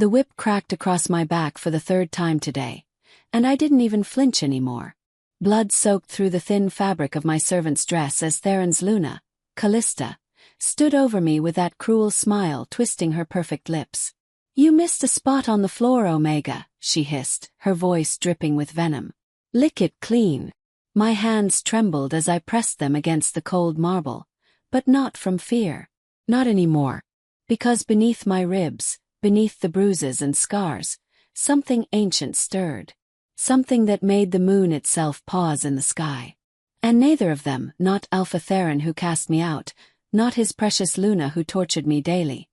The whip cracked across my back for the third time today, and I didn't even flinch anymore. Blood soaked through the thin fabric of my servant's dress as Theron's Luna, Callista, stood over me with that cruel smile twisting her perfect lips. "You missed a spot on the floor, Omega," she hissed, her voice dripping with venom. "Lick it clean." My hands trembled as I pressed them against the cold marble, but not from fear. Not anymore. Because beneath my ribs, beneath the bruises and scars, something ancient stirred. Something that made the moon itself pause in the sky. And neither of them, not Alpha Theron who cast me out, not his precious Luna who tortured me daily,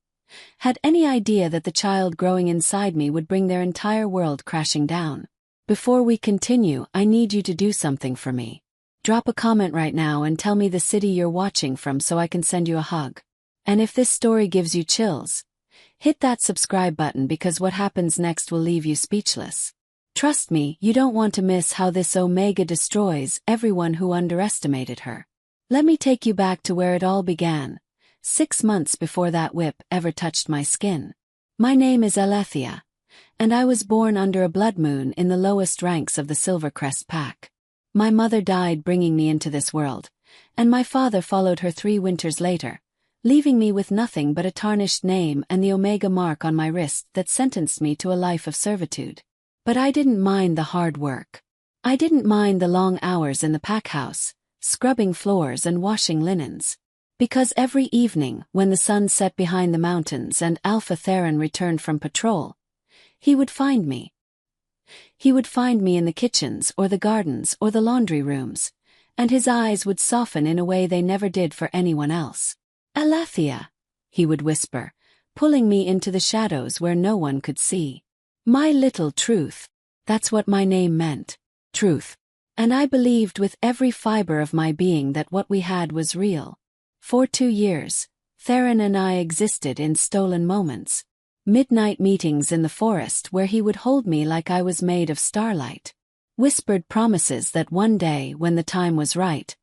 had any idea that the child growing inside me would bring their entire world crashing down. Before we continue, I need you to do something for me. Drop a comment right now and tell me the city you're watching from so I can send you a hug. And if this story gives you chills, hit that subscribe button because what happens next will leave you speechless. Trust me, you don't want to miss how this Omega destroys everyone who underestimated her. Let me take you back to where it all began, 6 months before that whip ever touched my skin. My name is Alethea, and I was born under a blood moon in the lowest ranks of the Silvercrest pack. My mother died bringing me into this world, and my father followed her 3 winters later, leaving me with nothing but a tarnished name and the Omega mark on my wrist that sentenced me to a life of servitude. But I didn't mind the hard work. I didn't mind the long hours in the pack house, scrubbing floors and washing linens. Because every evening, when the sun set behind the mountains and Alpha Theron returned from patrol, he would find me. He would find me in the kitchens or the gardens or the laundry rooms, and his eyes would soften in a way they never did for anyone else. "Alethea," he would whisper, pulling me into the shadows where no one could see. My little truth. That's what my name meant. Truth. And I believed with every fiber of my being that what we had was real. For 2 years, Theron and I existed in stolen moments. Midnight meetings in the forest where he would hold me like I was made of starlight. Whispered promises that one day, when the time was right,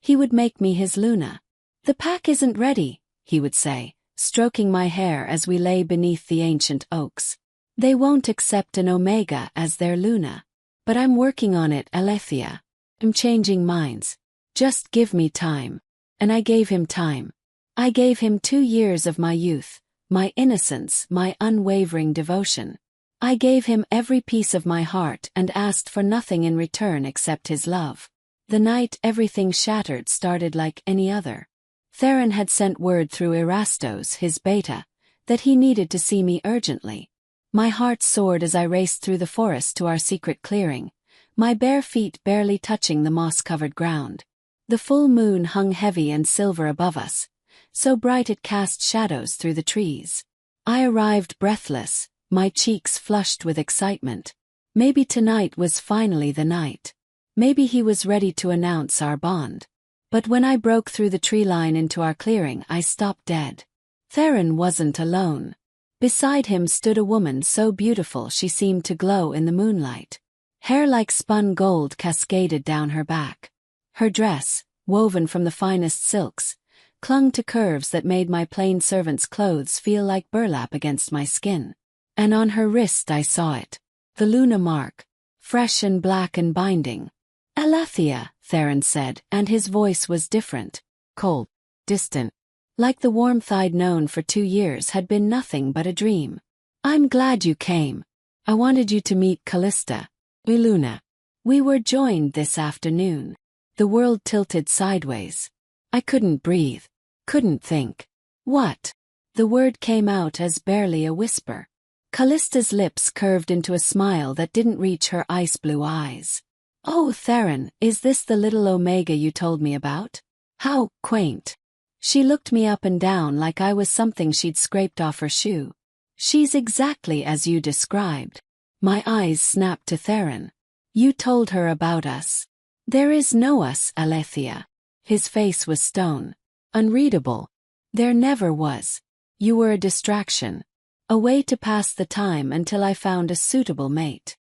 he would make me his Luna. "The pack isn't ready," he would say, stroking my hair as we lay beneath the ancient oaks. "They won't accept an Omega as their Luna. But I'm working on it, Alethea. I'm changing minds. Just give me time." And I gave him time. I gave him 2 years of my youth, my innocence, my unwavering devotion. I gave him every piece of my heart and asked for nothing in return except his love. The night everything shattered started like any other. Theron had sent word through Erastos, his beta, that he needed to see me urgently. My heart soared as I raced through the forest to our secret clearing, my bare feet barely touching the moss-covered ground. The full moon hung heavy and silver above us, so bright it cast shadows through the trees. I arrived breathless, my cheeks flushed with excitement. Maybe tonight was finally the night. Maybe he was ready to announce our bond. But when I broke through the tree line into our clearing, I stopped dead. Theron wasn't alone. Beside him stood a woman so beautiful she seemed to glow in the moonlight. Hair like spun gold cascaded down her back. Her dress, woven from the finest silks, clung to curves that made my plain servant's clothes feel like burlap against my skin. And on her wrist I saw it. The Luna mark, fresh and black and binding. "Alethea," Theron said, and his voice was different, cold, distant. Like the warmth I'd known for 2 years had been nothing but a dream. "I'm glad you came. I wanted you to meet Callista. Luna. We were joined this afternoon." The world tilted sideways. I couldn't breathe. Couldn't think. "What?" The word came out as barely a whisper. Callista's lips curved into a smile that didn't reach her ice-blue eyes. "Oh, Theron, is this the little Omega you told me about? How quaint." She looked me up and down like I was something she'd scraped off her shoe. "She's exactly as you described." My eyes snapped to Theron. "You told her about us." "There is no us, Alethea." His face was stone. Unreadable. "There never was. You were a distraction. A way to pass the time until I found a suitable mate."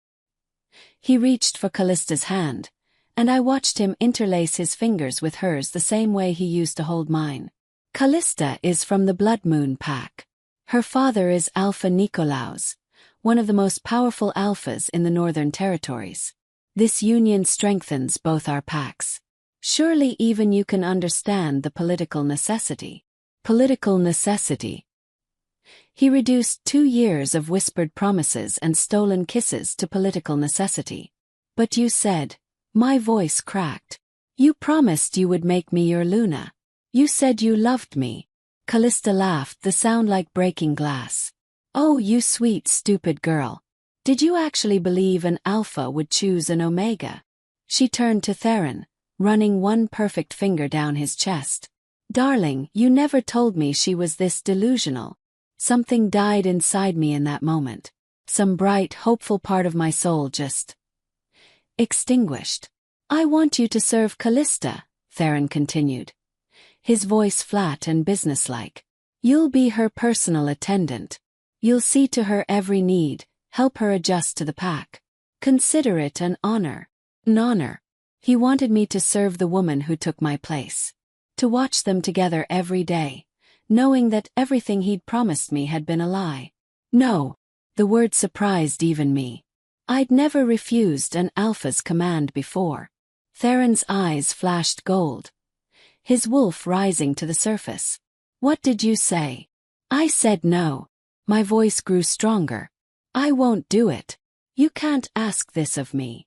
He reached for Callista's hand, and I watched him interlace his fingers with hers the same way he used to hold mine. "Callista is from the Blood Moon pack. Her father is Alpha Nikolaos, one of the most powerful alphas in the Northern Territories. This union strengthens both our packs. Surely even you can understand the political necessity. Political necessity. He reduced 2 years of whispered promises and stolen kisses to political necessity. But you said, my voice cracked. You promised you would make me your Luna. You said you loved me. Callista laughed, the sound like breaking glass. Oh, you sweet, stupid girl. Did you actually believe an alpha would choose an omega? She turned to Theron, running one perfect finger down his chest. Darling, you never told me she was this delusional. Something died inside me in that moment. Some bright, hopeful part of my soul just extinguished. I want you to serve Callista, Theron continued, his voice flat and businesslike. You'll be her personal attendant. You'll see to her every need, help her adjust to the pack. Consider it an honor. An honor. He wanted me to serve the woman who took my place. To watch them together every day, knowing that everything he'd promised me had been a lie. No. The word surprised even me. I'd never refused an alpha's command before. Theron's eyes flashed gold, his wolf rising to the surface. What did you say? I said no. My voice grew stronger. I won't do it. You can't ask this of me.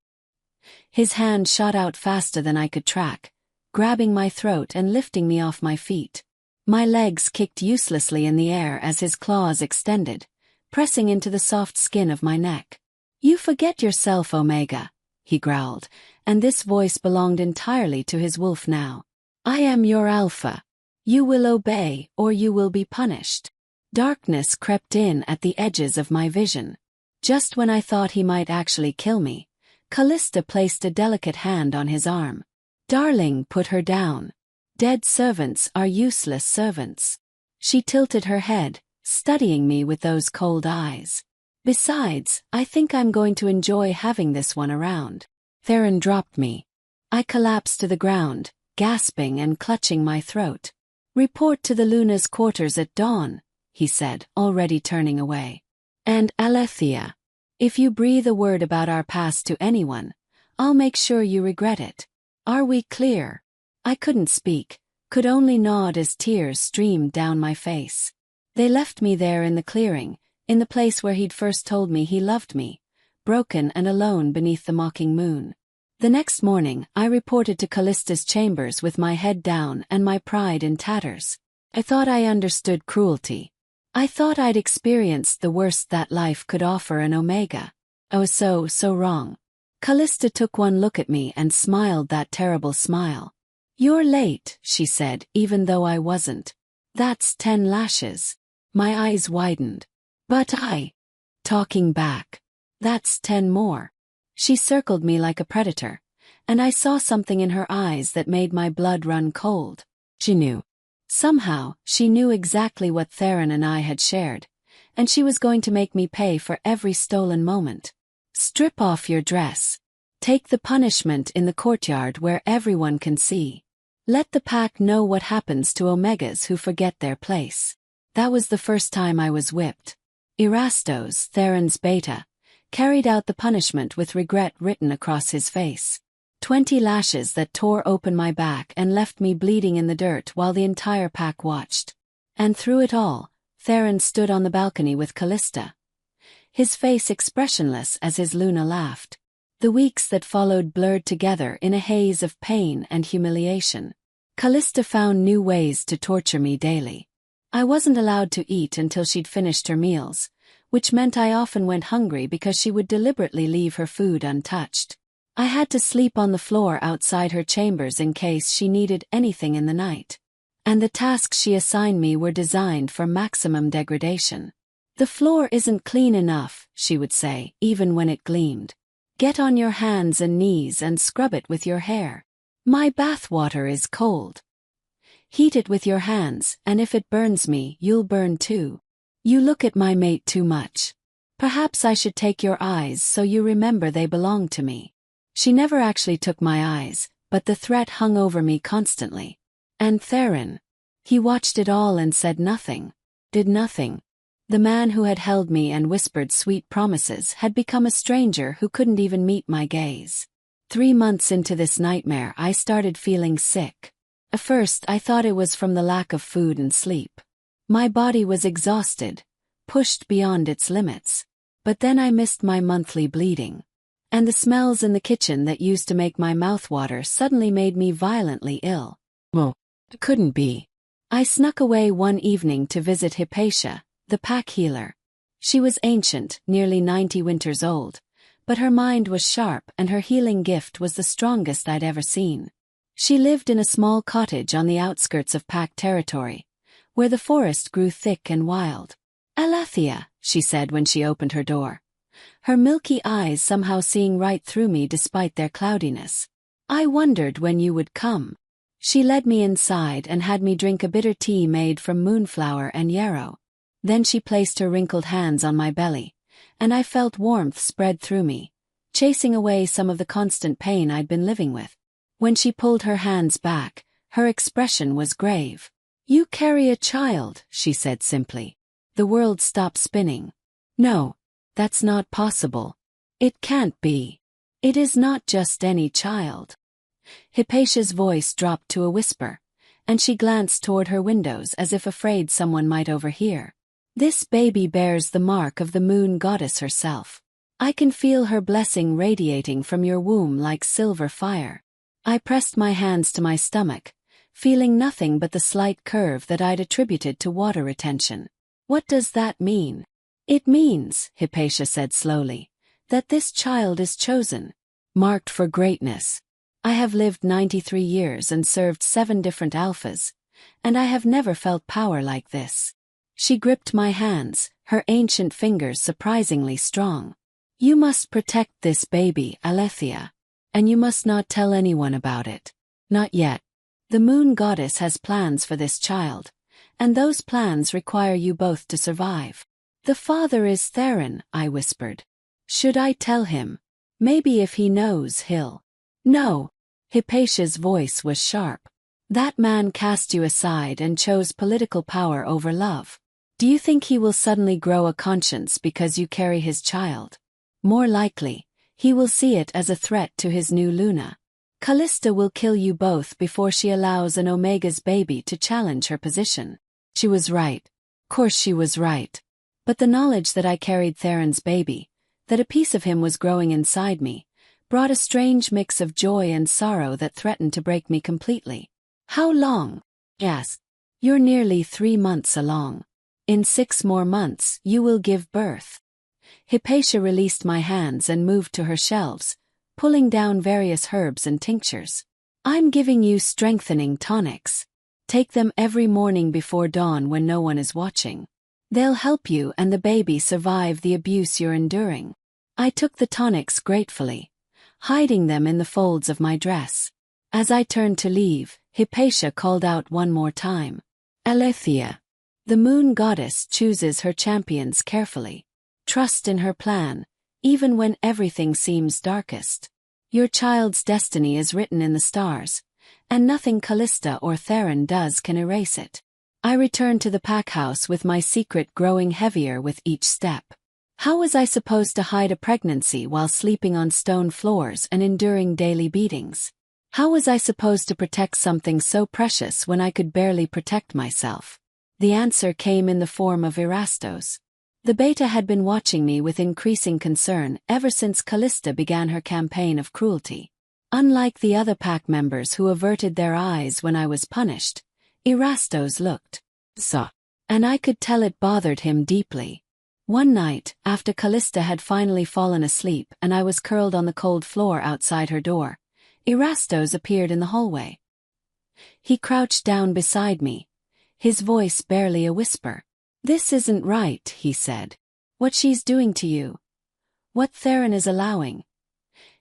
His hand shot out faster than I could track, grabbing my throat and lifting me off my feet. My legs kicked uselessly in the air as his claws extended, pressing into the soft skin of my neck. You forget yourself, Omega, he growled, and this voice belonged entirely to his wolf now. I am your alpha. You will obey or you will be punished. Darkness crept in at the edges of my vision. Just when I thought he might actually kill me, Callista placed a delicate hand on his arm. Darling, put her down. Dead servants are useless servants. She tilted her head, studying me with those cold eyes. Besides, I think I'm going to enjoy having this one around. Theron dropped me. I collapsed to the ground, gasping and clutching my throat. Report to the Luna's quarters at dawn, he said, already turning away. And Alethea, if you breathe a word about our past to anyone, I'll make sure you regret it. Are we clear? I couldn't speak, could only nod as tears streamed down my face. They left me there in the clearing, in the place where he'd first told me he loved me, broken and alone beneath the mocking moon. The next morning, I reported to Callista's chambers with my head down and my pride in tatters. I thought I understood cruelty. I thought I'd experienced the worst that life could offer an omega. I was so wrong. Callista took one look at me and smiled that terrible smile. You're late, she said, even though I wasn't. That's 10 lashes. My eyes widened. But talking back. That's 10 more. She circled me like a predator, and I saw something in her eyes that made my blood run cold. She knew. Somehow, she knew exactly what Theron and I had shared, and she was going to make me pay for every stolen moment. Strip off your dress. Take the punishment in the courtyard where everyone can see. Let the pack know what happens to omegas who forget their place. That was the first time I was whipped. Erastos, Theron's beta, carried out the punishment with regret written across his face. 20 lashes that tore open my back and left me bleeding in the dirt while the entire pack watched. And through it all, Theron stood on the balcony with Callista, his face expressionless as his Luna laughed. The weeks that followed blurred together in a haze of pain and humiliation. Callista found new ways to torture me daily. I wasn't allowed to eat until she'd finished her meals, which meant I often went hungry because she would deliberately leave her food untouched. I had to sleep on the floor outside her chambers in case she needed anything in the night. And the tasks she assigned me were designed for maximum degradation. The floor isn't clean enough, she would say, even when it gleamed. Get on your hands and knees and scrub it with your hair. My bathwater is cold. Heat it with your hands, and if it burns me, you'll burn too. You look at my mate too much. Perhaps I should take your eyes so you remember they belong to me. She never actually took my eyes, but the threat hung over me constantly. And Theron. He watched it all and said nothing. Did nothing. The man who had held me and whispered sweet promises had become a stranger who couldn't even meet my gaze. 3 months into this nightmare, I started feeling sick. At first, I thought it was from the lack of food and sleep. My body was exhausted, pushed beyond its limits. But then I missed my monthly bleeding. And the smells in the kitchen that used to make my mouth water suddenly made me violently ill. Well, it couldn't be. I snuck away one evening to visit Hypatia, the pack healer. She was ancient, nearly 90 winters old, but her mind was sharp and her healing gift was the strongest I'd ever seen. She lived in a small cottage on the outskirts of pack territory, where the forest grew thick and wild. "Alethea," she said when she opened her door, her milky eyes somehow seeing right through me despite their cloudiness. "I wondered when you would come." She led me inside and had me drink a bitter tea made from moonflower and yarrow. Then she placed her wrinkled hands on my belly, and I felt warmth spread through me, chasing away some of the constant pain I'd been living with. When she pulled her hands back, her expression was grave. "You carry a child," she said simply. The world stopped spinning. "No, that's not possible. It can't be. It is not just any child." Hypatia's voice dropped to a whisper, and she glanced toward her windows as if afraid someone might overhear. "This baby bears the mark of the moon goddess herself. I can feel her blessing radiating from your womb like silver fire." I pressed my hands to my stomach, feeling nothing but the slight curve that I'd attributed to water retention. "What does that mean?" "It means," Hypatia said slowly, "that this child is chosen, marked for greatness. I have lived 93 years and served 7 different alphas, and I have never felt power like this." She gripped my hands, her ancient fingers surprisingly strong. "You must protect this baby, Alethea. And you must not tell anyone about it. Not yet. The moon goddess has plans for this child, and those plans require you both to survive." "The father is Theron," I whispered. "Should I tell him? Maybe if he knows he'll—" "No." Hypatia's voice was sharp. "That man cast you aside and chose political power over love. Do you think he will suddenly grow a conscience because you carry his child? More likely, he will see it as a threat to his new Luna. Callista will kill you both before she allows an Omega's baby to challenge her position." She was right. Of course she was right. But the knowledge that I carried Theron's baby, that a piece of him was growing inside me, brought a strange mix of joy and sorrow that threatened to break me completely. "How long?" I asked. "You're nearly 3 months along. In 6 more months, you will give birth." Hypatia released my hands and moved to her shelves, pulling down various herbs and tinctures. "I'm giving you strengthening tonics. Take them every morning before dawn when no one is watching. They'll help you and the baby survive the abuse you're enduring." I took the tonics gratefully, hiding them in the folds of my dress. As I turned to leave, Hypatia called out one more time. "Alethea. The moon goddess chooses her champions carefully. Trust in her plan, even when everything seems darkest. Your child's destiny is written in the stars, and nothing Callista or Theron does can erase it." I returned to the pack house with my secret growing heavier with each step. How was I supposed to hide a pregnancy while sleeping on stone floors and enduring daily beatings? How was I supposed to protect something so precious when I could barely protect myself? The answer came in the form of Erastos. The beta had been watching me with increasing concern ever since Callista began her campaign of cruelty. Unlike the other pack members who averted their eyes when I was punished, Erastos looked, and I could tell it bothered him deeply. One night, after Callista had finally fallen asleep and I was curled on the cold floor outside her door, Erastos appeared in the hallway. He crouched down beside me, his voice barely a whisper. "This isn't right," he said. "What she's doing to you, what Theron is allowing,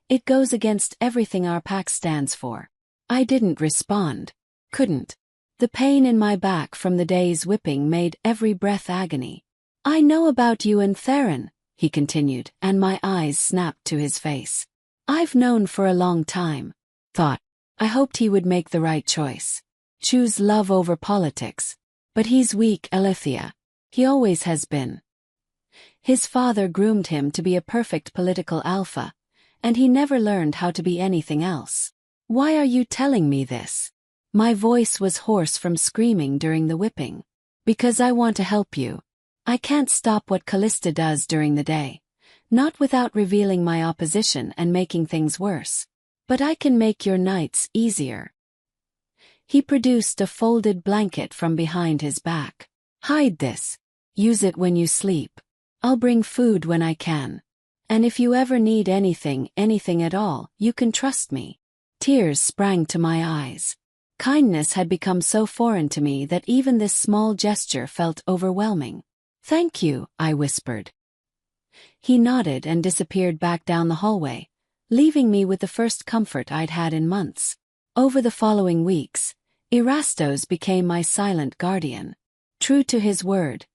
it goes against everything our pack stands for." I didn't respond. Couldn't. The pain in my back from the day's whipping made every breath agony. "I know about you and Theron," he continued, and my eyes snapped to his face. "I've known for a long time. I hoped he would make the right choice. Choose love over politics. But he's weak, Alethea. He always has been. His father groomed him to be a perfect political alpha, and he never learned how to be anything else. Why are you telling me this? My voice was hoarse from screaming during the whipping. Because I want to help you. I can't stop what Callista does during the day. Not without revealing my opposition and making things worse. But I can make your nights easier. He produced a folded blanket from behind his back. Hide this. Use it when you sleep. I'll bring food when I can. And if you ever need anything at all, you can trust me. Tears sprang to my eyes. Kindness had become so foreign to me that even this small gesture felt overwhelming. Thank you, I whispered. He nodded and disappeared back down the hallway, leaving me with the first comfort I'd had in months. Over the following weeks, Erastos became my silent guardian. True to his word,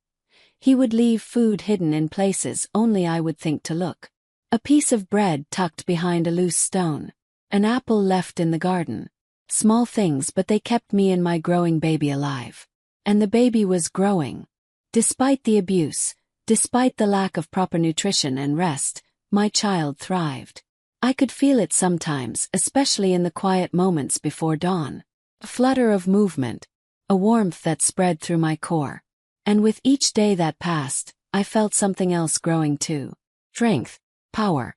he would leave food hidden in places only I would think to look. A piece of bread tucked behind a loose stone. An apple left in the garden. Small things, but they kept me and my growing baby alive. And the baby was growing. Despite the abuse, despite the lack of proper nutrition and rest, my child thrived. I could feel it sometimes, especially in the quiet moments before dawn. A flutter of movement, a warmth that spread through my core. And with each day that passed, I felt something else growing too. Strength, power.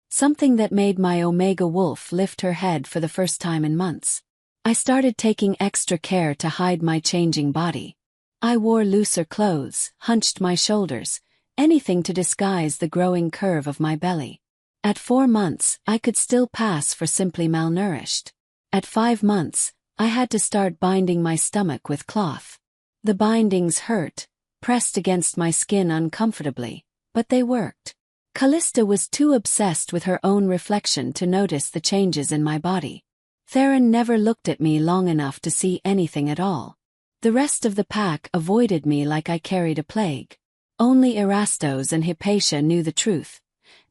Something that made my Omega wolf lift her head for the first time in months. I started taking extra care to hide my changing body. I wore looser clothes, hunched my shoulders, anything to disguise the growing curve of my belly. At 4 months, I could still pass for simply malnourished. At 5 months, I had to start binding my stomach with cloth. The bindings hurt, pressed against my skin uncomfortably, but they worked. Callista was too obsessed with her own reflection to notice the changes in my body. Theron never looked at me long enough to see anything at all. The rest of the pack avoided me like I carried a plague. Only Erastos and Hypatia knew the truth,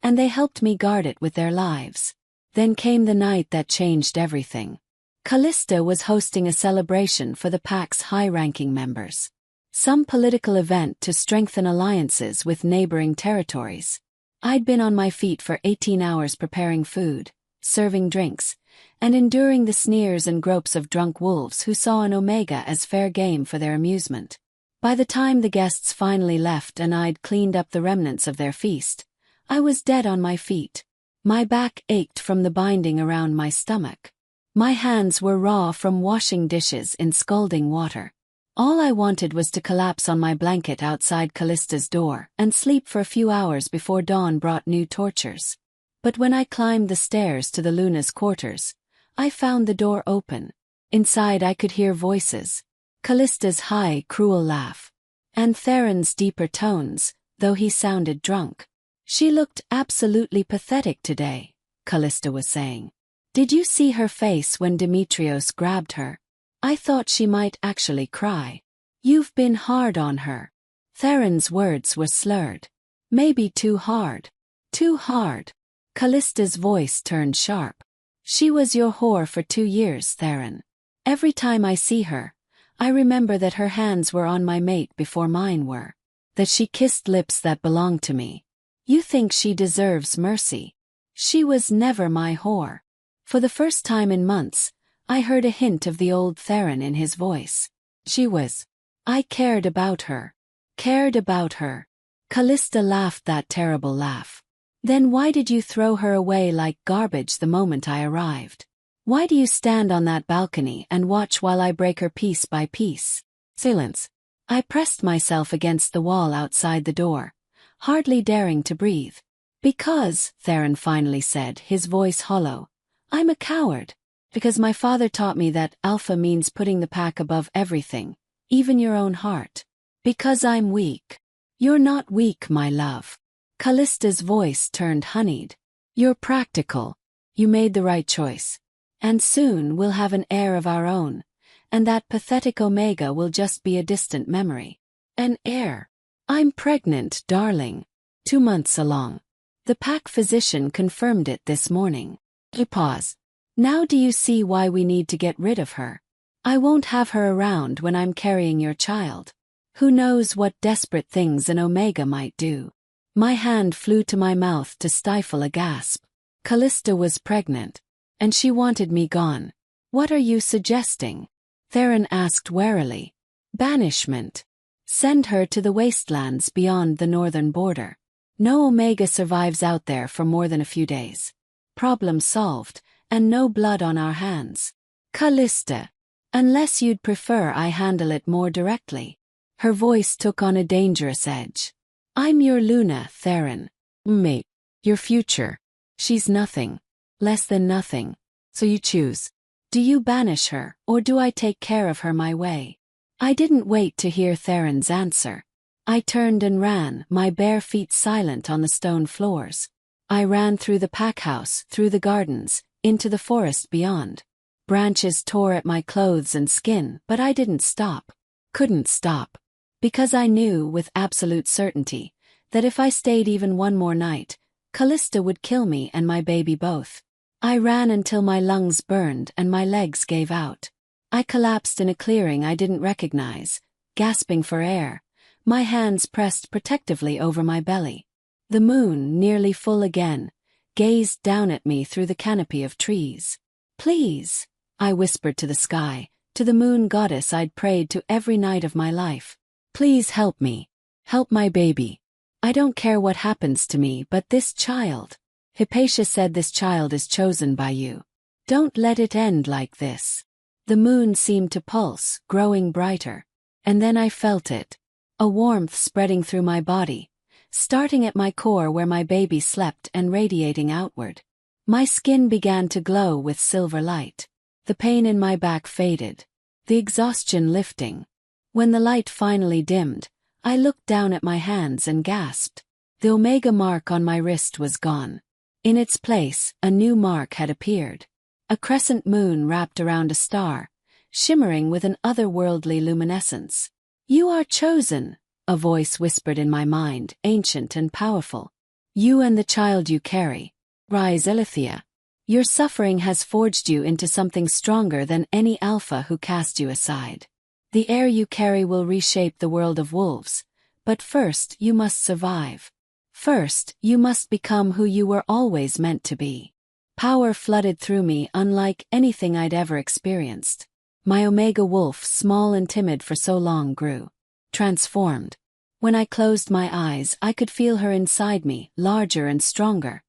and they helped me guard it with their lives. Then came the night that changed everything. Callista was hosting a celebration for the pack's high-ranking members. Some political event to strengthen alliances with neighboring territories. I'd been on my feet for 18 hours preparing food, serving drinks, and enduring the sneers and gropes of drunk wolves who saw an Omega as fair game for their amusement. By the time the guests finally left and I'd cleaned up the remnants of their feast, I was dead on my feet. My back ached from the binding around my stomach. My hands were raw from washing dishes in scalding water. All I wanted was to collapse on my blanket outside Callista's door and sleep for a few hours before dawn brought new tortures. But when I climbed the stairs to the Luna's quarters, I found the door open. Inside I could hear voices. Callista's high, cruel laugh. And Theron's deeper tones, though he sounded drunk. She looked absolutely pathetic today, Callista was saying. Did you see her face when Demetrios grabbed her? I thought she might actually cry. You've been hard on her. Theron's words were slurred. Maybe too hard. Too hard. Callista's voice turned sharp. She was your whore for 2 years, Theron. Every time I see her, I remember that her hands were on my mate before mine were. That she kissed lips that belonged to me. You think she deserves mercy. She was never my whore. For the first time in months, I heard a hint of the old Theron in his voice. She was. I cared about her. Cared about her. Callista laughed that terrible laugh. Then why did you throw her away like garbage the moment I arrived? Why do you stand on that balcony and watch while I break her piece by piece? Silence. I pressed myself against the wall outside the door, hardly daring to breathe. Because, Theron finally said, his voice hollow, I'm a coward. Because my father taught me that alpha means putting the pack above everything, even your own heart. Because I'm weak. You're not weak, my love. Callista's voice turned honeyed. You're practical. You made the right choice. And soon we'll have an heir of our own, and that pathetic Omega will just be a distant memory. An heir. I'm pregnant, darling. 2 months along. The pack physician confirmed it this morning. He paused. Now do you see why we need to get rid of her? I won't have her around when I'm carrying your child. Who knows what desperate things an Omega might do? My hand flew to my mouth to stifle a gasp. Callista was pregnant, and she wanted me gone. What are you suggesting? Theron asked warily. Banishment. Send her to the wastelands beyond the northern border. No Omega survives out there for more than a few days. Problem solved, and no blood on our hands. Callista. Unless you'd prefer I handle it more directly. Her voice took on a dangerous edge. I'm your Luna, Theron. Mate. Your future. She's nothing. Less than nothing. So you choose. Do you banish her, or do I take care of her my way? I didn't wait to hear Theron's answer. I turned and ran, my bare feet silent on the stone floors. I ran through the pack house, through the gardens, into the forest beyond. Branches tore at my clothes and skin, but I didn't stop. Couldn't stop. Because I knew, with absolute certainty, that if I stayed even one more night, Callista would kill me and my baby both. I ran until my lungs burned and my legs gave out. I collapsed in a clearing I didn't recognize, gasping for air, my hands pressed protectively over my belly. The moon, nearly full again, gazed down at me through the canopy of trees. Please, I whispered to the sky, to the moon goddess I'd prayed to every night of my life. Please help me. Help my baby. I don't care what happens to me, but this child. Hypatia said this child is chosen by you. Don't let it end like this. The moon seemed to pulse, growing brighter. And then I felt it. A warmth spreading through my body, starting at my core where my baby slept and radiating outward. My skin began to glow with silver light. The pain in my back faded. The exhaustion lifting. When the light finally dimmed, I looked down at my hands and gasped. The Omega mark on my wrist was gone. In its place, a new mark had appeared. A crescent moon wrapped around a star, shimmering with an otherworldly luminescence. You are chosen, a voice whispered in my mind, ancient and powerful. You and the child you carry. Rise, Alethea. Your suffering has forged you into something stronger than any alpha who cast you aside. The heir you carry will reshape the world of wolves, but first you must survive. First, you must become who you were always meant to be. Power flooded through me unlike anything I'd ever experienced. My Omega wolf, small and timid for so long, grew. Transformed. When I closed my eyes, I could feel her inside me, larger and stronger,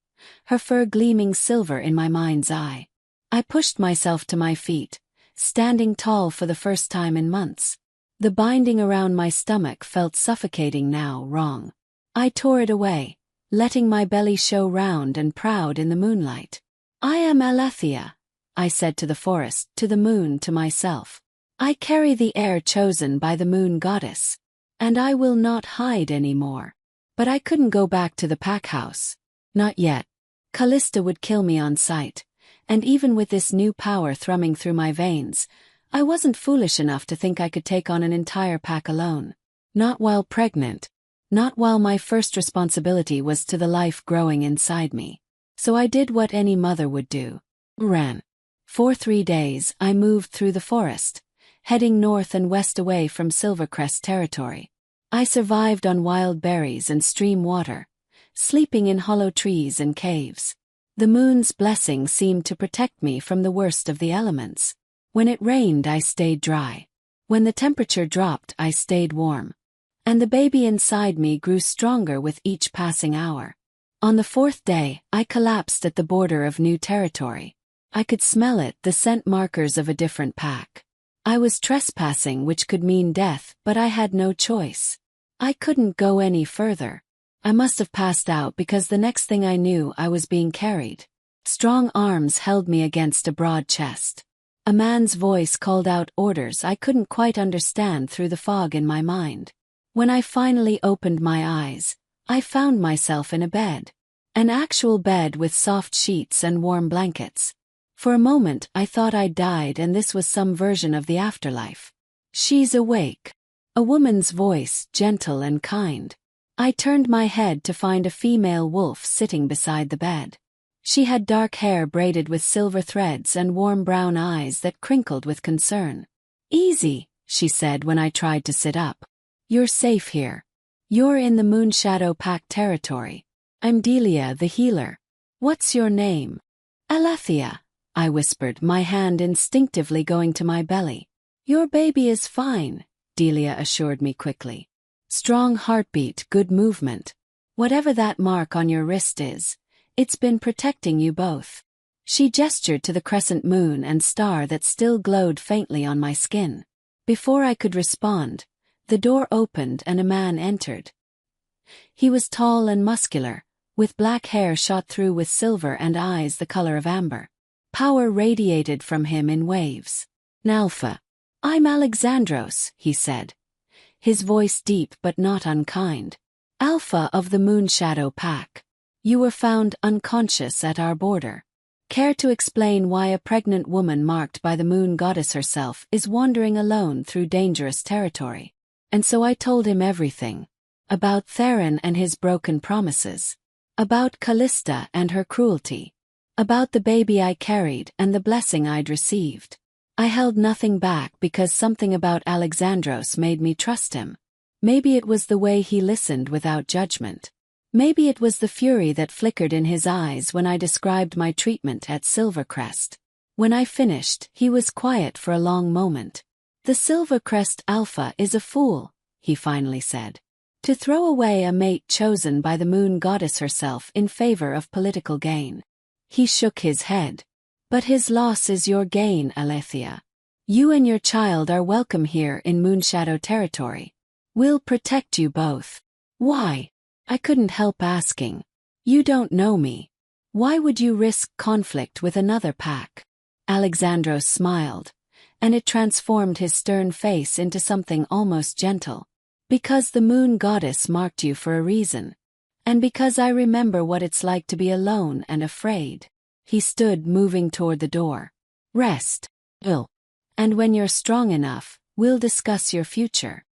her fur gleaming silver in my mind's eye. I pushed myself to my feet, standing tall for the first time in months. The binding around my stomach felt suffocating now, wrong. I tore it away, letting my belly show round and proud in the moonlight. I am Alethea, I said to the forest, to the moon, to myself. I carry the heir chosen by the moon goddess. And I will not hide anymore. But I couldn't go back to the pack house. Not yet. Callista would kill me on sight. And even with this new power thrumming through my veins, I wasn't foolish enough to think I could take on an entire pack alone. Not while pregnant. Not while my first responsibility was to the life growing inside me. So I did what any mother would do. Ran. For 3 days I moved through the forest, heading north and west away from Silvercrest territory. I survived on wild berries and stream water, sleeping in hollow trees and caves. The moon's blessing seemed to protect me from the worst of the elements. When it rained, I stayed dry. When the temperature dropped, I stayed warm. And the baby inside me grew stronger with each passing hour. On the 4th day, I collapsed at the border of new territory. I could smell it, the scent markers of a different pack. I was trespassing, which could mean death, but I had no choice. I couldn't go any further. I must have passed out because the next thing I knew I was being carried. Strong arms held me against a broad chest. A man's voice called out orders I couldn't quite understand through the fog in my mind. When I finally opened my eyes, I found myself in a bed. An actual bed with soft sheets and warm blankets. For a moment I thought I'd died and this was some version of the afterlife. She's awake. A woman's voice, gentle and kind. I turned my head to find a female wolf sitting beside the bed. She had dark hair braided with silver threads and warm brown eyes that crinkled with concern. Easy, she said when I tried to sit up. You're safe here. You're in the Moonshadow Pack territory. I'm Delia the healer. What's your name? Alethea, I whispered, my hand instinctively going to my belly. Your baby is fine, Delia assured me quickly. Strong heartbeat, good movement. Whatever that mark on your wrist is, it's been protecting you both. She gestured to the crescent moon and star that still glowed faintly on my skin. Before I could respond, the door opened and a man entered. He was tall and muscular, with black hair shot through with silver and eyes the color of amber. Power radiated from him in waves. Nalpha. I'm Alexandros, he said, his voice deep but not unkind. Alpha of the Moonshadow Pack. You were found unconscious at our border. Care to explain why a pregnant woman marked by the moon goddess herself is wandering alone through dangerous territory? And so I told him everything. About Theron and his broken promises. About Callista and her cruelty. About the baby I carried and the blessing I'd received. I held nothing back because something about Alexandros made me trust him. Maybe it was the way he listened without judgment. Maybe it was the fury that flickered in his eyes when I described my treatment at Silvercrest. When I finished, he was quiet for a long moment. The Silvercrest Alpha is a fool, he finally said. To throw away a mate chosen by the moon goddess herself in favor of political gain. He shook his head. But his loss is your gain, Alethea. You and your child are welcome here in Moonshadow territory. We'll protect you both. Why? I couldn't help asking. You don't know me. Why would you risk conflict with another pack? Alexandros smiled, and it transformed his stern face into something almost gentle. Because the moon goddess marked you for a reason. And because I remember what it's like to be alone and afraid. He stood, moving toward the door. Rest. And when you're strong enough, we'll discuss your future.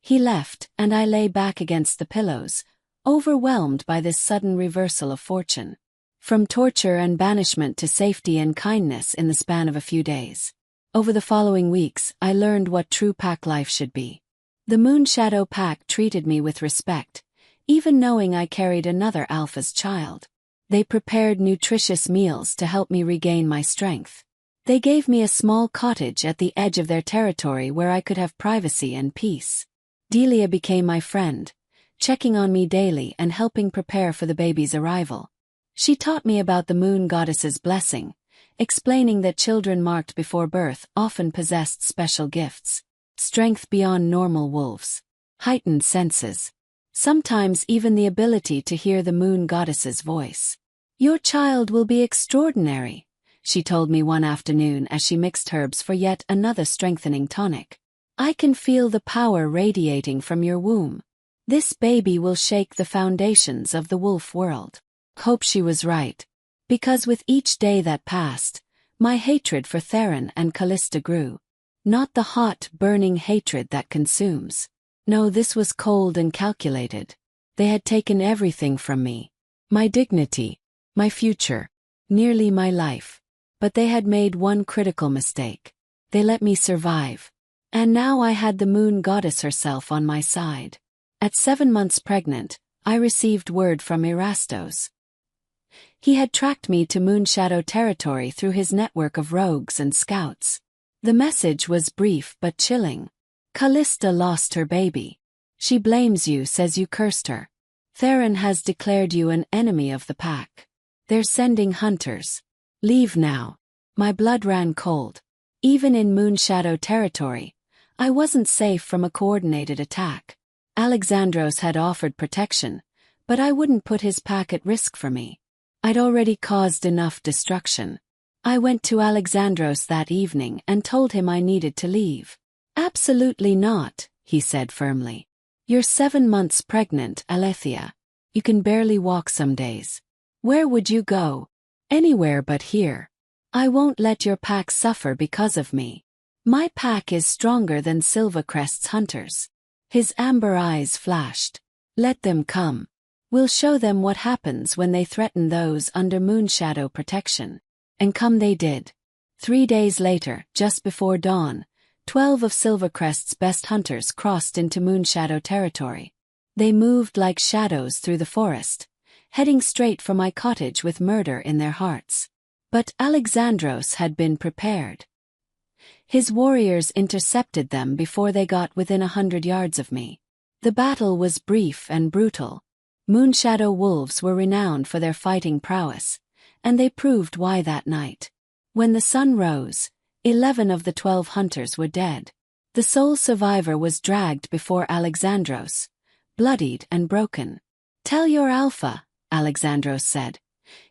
He left, and I lay back against the pillows, overwhelmed by this sudden reversal of fortune. From torture and banishment to safety and kindness in the span of a few days. Over the following weeks, I learned what true pack life should be. The Moonshadow Pack treated me with respect, even knowing I carried another Alpha's child. They prepared nutritious meals to help me regain my strength. They gave me a small cottage at the edge of their territory where I could have privacy and peace. Delia became my friend, checking on me daily and helping prepare for the baby's arrival. She taught me about the moon goddess's blessing, explaining that children marked before birth often possessed special gifts, strength beyond normal wolves, heightened senses, sometimes even the ability to hear the moon goddess's voice. Your child will be extraordinary, she told me one afternoon as she mixed herbs for yet another strengthening tonic. I can feel the power radiating from your womb. This baby will shake the foundations of the wolf world. Hope she was right. Because with each day that passed, my hatred for Theron and Callista grew. Not the hot, burning hatred that consumes. No, this was cold and calculated. They had taken everything from me. My dignity, my future, nearly my life. But they had made one critical mistake. They let me survive. And now I had the moon goddess herself on my side. At 7 months pregnant, I received word from Erastos. He had tracked me to Moonshadow territory through his network of rogues and scouts. The message was brief but chilling. Callista lost her baby. She blames you, says you cursed her. Theron has declared you an enemy of the pack. They're sending hunters. Leave now. My blood ran cold. Even in Moonshadow territory, I wasn't safe from a coordinated attack. Alexandros had offered protection, but I wouldn't put his pack at risk for me. I'd already caused enough destruction. I went to Alexandros that evening and told him I needed to leave. Absolutely not, he said firmly. You're 7 months pregnant, Alethea. You can barely walk some days. Where would you go? Anywhere but here. I won't let your pack suffer because of me. My pack is stronger than Silvercrest's hunters. His amber eyes flashed. Let them come. We'll show them what happens when they threaten those under Moonshadow protection. And come they did. 3 days later, just before dawn, 12 of Silvercrest's best hunters crossed into Moonshadow territory. They moved like shadows through the forest, heading straight for my cottage with murder in their hearts. But Alexandros had been prepared. His warriors intercepted them before they got within 100 yards of me. The battle was brief and brutal. Moonshadow wolves were renowned for their fighting prowess, and they proved why that night. When the sun rose, 11 of the 12 hunters were dead. The sole survivor was dragged before Alexandros, bloodied and broken. "Tell your alpha," Alexandros said,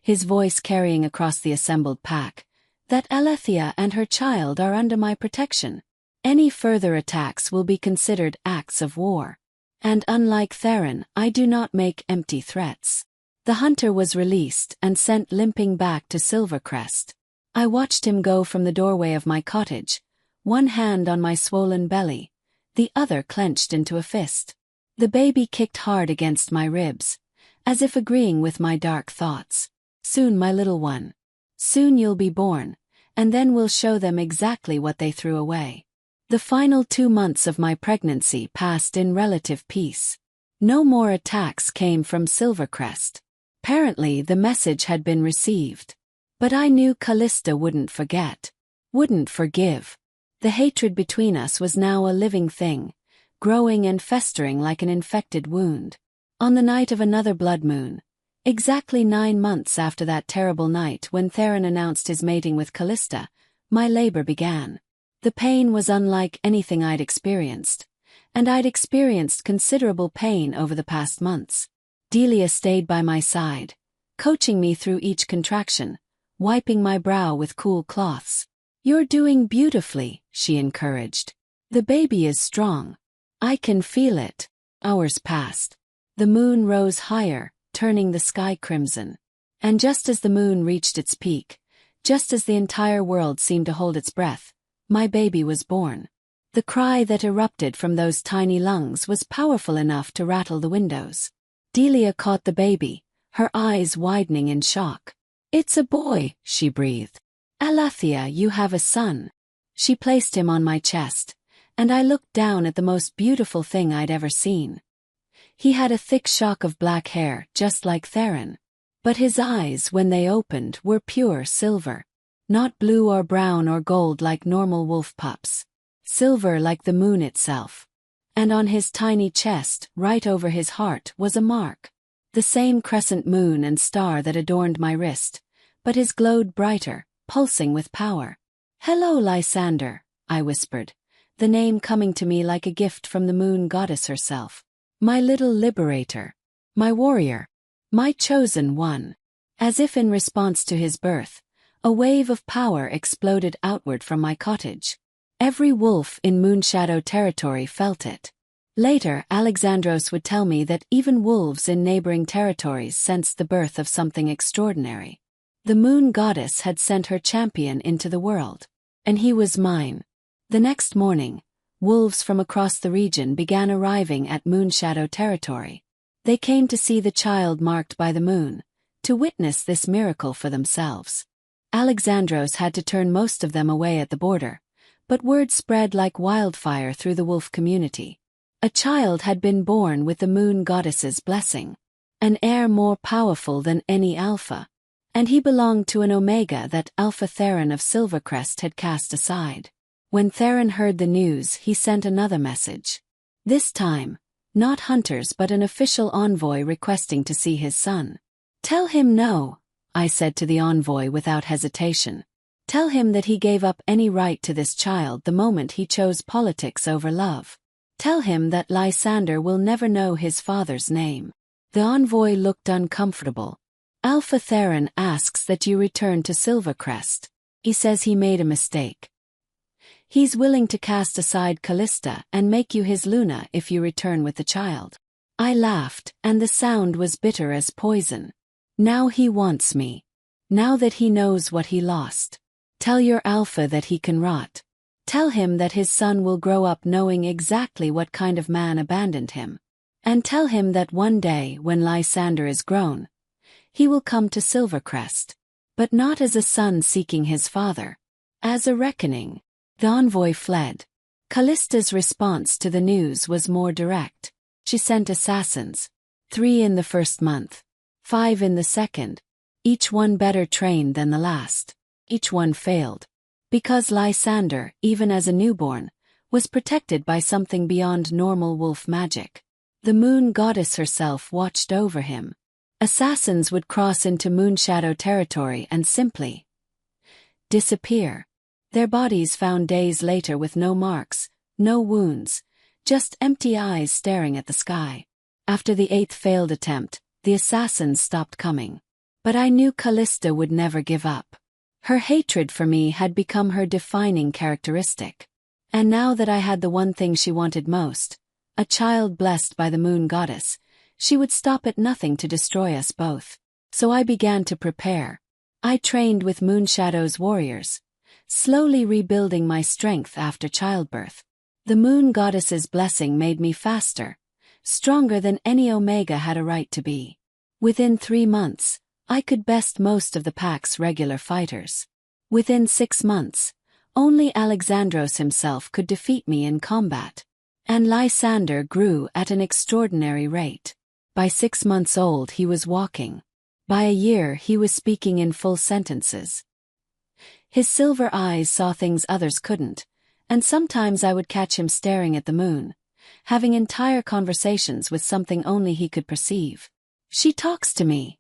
his voice carrying across the assembled pack, "that Alethea and her child are under my protection. Any further attacks will be considered acts of war. And unlike Theron, I do not make empty threats." The hunter was released and sent limping back to Silvercrest. I watched him go from the doorway of my cottage, one hand on my swollen belly, the other clenched into a fist. The baby kicked hard against my ribs, as if agreeing with my dark thoughts. "Soon, my little one. Soon you'll be born, and then we'll show them exactly what they threw away." The final 2 months of my pregnancy passed in relative peace. No more attacks came from Silvercrest. Apparently the message had been received. But I knew Callista wouldn't forget, wouldn't forgive. The hatred between us was now a living thing, growing and festering like an infected wound. On the night of another blood moon, exactly 9 months after that terrible night when Theron announced his mating with Callista, my labor began. The pain was unlike anything I'd experienced, and I'd experienced considerable pain over the past months. Delia stayed by my side, coaching me through each contraction, wiping my brow with cool cloths. "You're doing beautifully," she encouraged. "The baby is strong. I can feel it." Hours passed. The moon rose higher, turning the sky crimson. And just as the moon reached its peak, just as the entire world seemed to hold its breath, my baby was born. The cry that erupted from those tiny lungs was powerful enough to rattle the windows. Delia caught the baby, her eyes widening in shock. "It's a boy," she breathed. "Alethea, you have a son." She placed him on my chest, and I looked down at the most beautiful thing I'd ever seen. He had a thick shock of black hair, just like Theron. But his eyes, when they opened, were pure silver. Not blue or brown or gold like normal wolf pups. Silver like the moon itself. And on his tiny chest, right over his heart, was a mark. The same crescent moon and star that adorned my wrist, but his glowed brighter, pulsing with power. "Hello, Lysander," I whispered, the name coming to me like a gift from the moon goddess herself. My little liberator. My warrior. My chosen one. As if in response to his birth, a wave of power exploded outward from my cottage. Every wolf in Moonshadow territory felt it. Later, Alexandros would tell me that even wolves in neighboring territories sensed the birth of something extraordinary. The moon goddess had sent her champion into the world. And he was mine. The next morning, wolves from across the region began arriving at Moonshadow territory. They came to see the child marked by the moon, to witness this miracle for themselves. Alexandros had to turn most of them away at the border, but word spread like wildfire through the wolf community. A child had been born with the moon goddess's blessing. An heir more powerful than any alpha. And he belonged to an omega that Alpha Theron of Silvercrest had cast aside. When Theron heard the news, he sent another message. This time, not hunters but an official envoy requesting to see his son. "Tell him no," I said to the envoy without hesitation. "Tell him that he gave up any right to this child the moment he chose politics over love. Tell him that Lysander will never know his father's name." The envoy looked uncomfortable. "Alpha Theron asks that you return to Silvercrest. He says he made a mistake. He's willing to cast aside Callista and make you his Luna if you return with the child." I laughed, and the sound was bitter as poison. "Now he wants me. Now that he knows what he lost. Tell your Alpha that he can rot. Tell him that his son will grow up knowing exactly what kind of man abandoned him. And tell him that one day, when Lysander is grown, he will come to Silvercrest. But not as a son seeking his father. As a reckoning." The envoy fled. Callista's response to the news was more direct. She sent assassins. 3 in the first month. 5 in the second. Each one better trained than the last. Each one failed. Because Lysander, even as a newborn, was protected by something beyond normal wolf magic. The moon goddess herself watched over him. Assassins would cross into Moonshadow territory and simply disappear. Their bodies found days later with no marks, no wounds, just empty eyes staring at the sky. After the 8th failed attempt, the assassins stopped coming. But I knew Callista would never give up. Her hatred for me had become her defining characteristic. And now that I had the one thing she wanted most, a child blessed by the moon goddess, she would stop at nothing to destroy us both. So I began to prepare. I trained with Moonshadow's warriors, slowly rebuilding my strength after childbirth. The moon goddess's blessing made me faster, stronger than any Omega had a right to be. Within 3 months, I could best most of the pack's regular fighters. Within 6 months, only Alexandros himself could defeat me in combat. And Lysander grew at an extraordinary rate. By 6 months old he was walking. By a year he was speaking in full sentences. His silver eyes saw things others couldn't, and sometimes I would catch him staring at the moon, having entire conversations with something only he could perceive. "She talks to me,"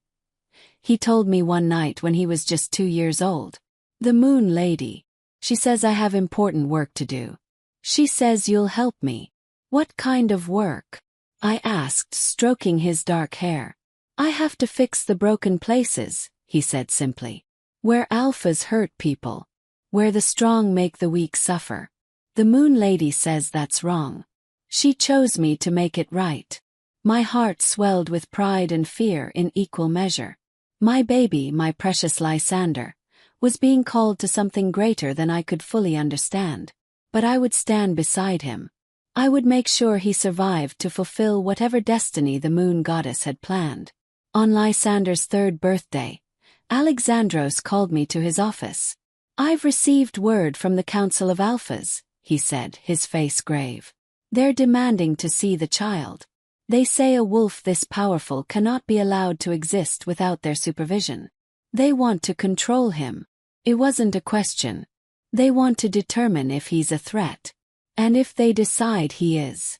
he told me one night when he was just 2 years old. "The moon lady. She says I have important work to do. She says you'll help me." "What kind of work?" I asked, stroking his dark hair. "I have to fix the broken places," he said simply. "Where alphas hurt people. Where the strong make the weak suffer. The moon lady says that's wrong. She chose me to make it right." My heart swelled with pride and fear in equal measure. My baby, my precious Lysander, was being called to something greater than I could fully understand. But I would stand beside him. I would make sure he survived to fulfill whatever destiny the moon goddess had planned. On Lysander's 3rd birthday, Alexandros called me to his office. "I've received word from the Council of Alphas," he said, his face grave. "They're demanding to see the child. They say a wolf this powerful cannot be allowed to exist without their supervision. They want to control him. It wasn't a question. They want to determine if he's a threat. And if they decide he is."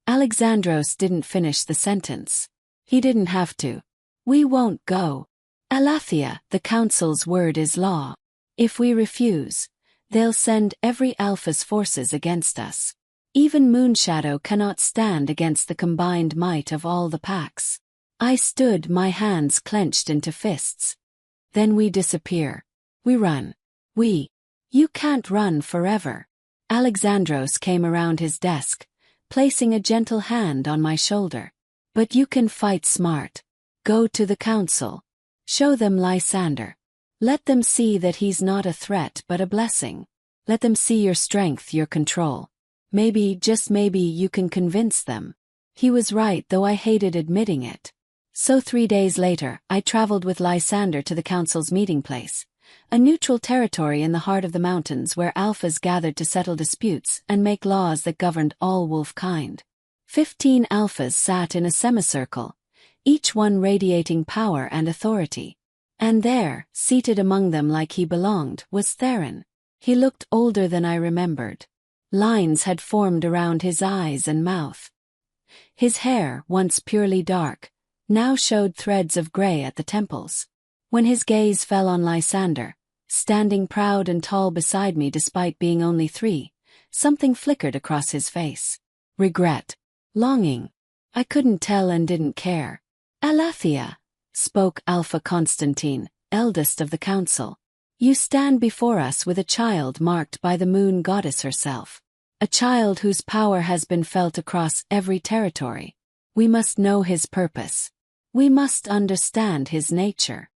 Alexandros didn't finish the sentence. He didn't have to. "We won't go. Aletheia, the council's word is law. If we refuse, they'll send every alpha's forces against us. Even Moonshadow cannot stand against the combined might of all the packs." I stood, my hands clenched into fists. "Then we disappear. We run. You can't run forever." Alexandros came around his desk, placing a gentle hand on my shoulder. "But you can fight smart. Go to the council. Show them Lysander. Let them see that he's not a threat but a blessing. Let them see your strength, your control. Maybe, just maybe, you can convince them." He was right, though I hated admitting it. So 3 days later, I traveled with Lysander to the council's meeting place, a neutral territory in the heart of the mountains where alphas gathered to settle disputes and make laws that governed all wolf kind. 15 alphas sat in a semicircle, each one radiating power and authority. And there, seated among them like he belonged, was Theron. He looked older than I remembered. Lines had formed around his eyes and mouth. His hair, once purely dark, now showed threads of gray at the temples. When his gaze fell on Lysander, standing proud and tall beside me despite being only 3, something flickered across his face. Regret. Longing. I couldn't tell and didn't care. "Aletheia," spoke Alpha Constantine, eldest of the council. "You stand before us with a child marked by the moon goddess herself. A child whose power has been felt across every territory. We must know his purpose. We must understand his nature."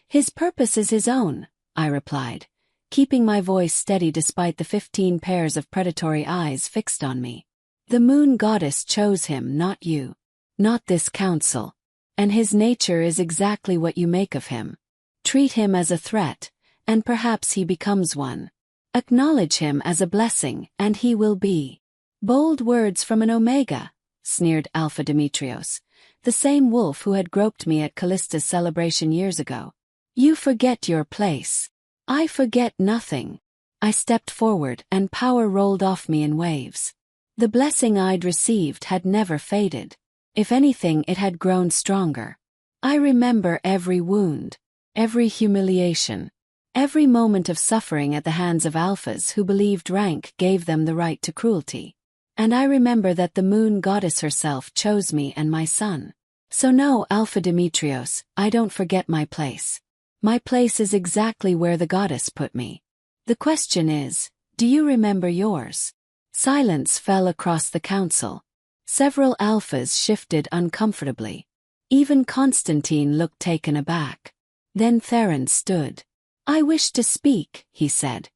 "His purpose is his own," I replied, keeping my voice steady despite the 15 pairs of predatory eyes fixed on me. "The moon goddess chose him, not you. Not this council. And his nature is exactly what you make of him. Treat him as a threat, and perhaps he becomes one. Acknowledge him as a blessing, and he will be. Bold words from an Omega, sneered Alpha Demetrios, the same wolf who had groped me at Callista's celebration years ago. You forget your place. I forget nothing. I stepped forward and power rolled off me in waves. The blessing I'd received had never faded. If anything, it had grown stronger. I remember every wound, every humiliation, every moment of suffering at the hands of alphas who believed rank gave them the right to cruelty. And I remember that the moon goddess herself chose me and my son. So no, Alpha Demetrios, I don't forget my place. My place is exactly where the goddess put me. The question is, do you remember yours? Silence fell across the council. Several alphas shifted uncomfortably. Even Constantine looked taken aback. Then Theron stood. I wish to speak, he said,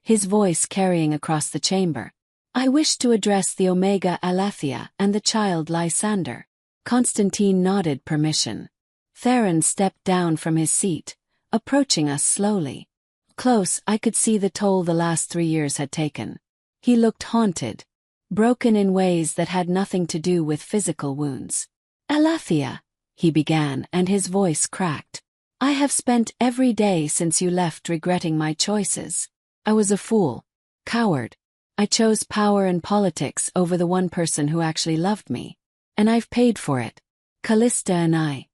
his voice carrying across the chamber. I wish to address the Omega Aletheia and the child Lysander. Constantine nodded permission. Theron stepped down from his seat, approaching us slowly. Close, I could see the toll the last 3 years had taken. He looked haunted, broken in ways that had nothing to do with physical wounds. Aletheia, he began, and his voice cracked. I have spent every day since you left regretting my choices. I was a fool, coward. I chose power and politics over the one person who actually loved me. And I've paid for it. Callista and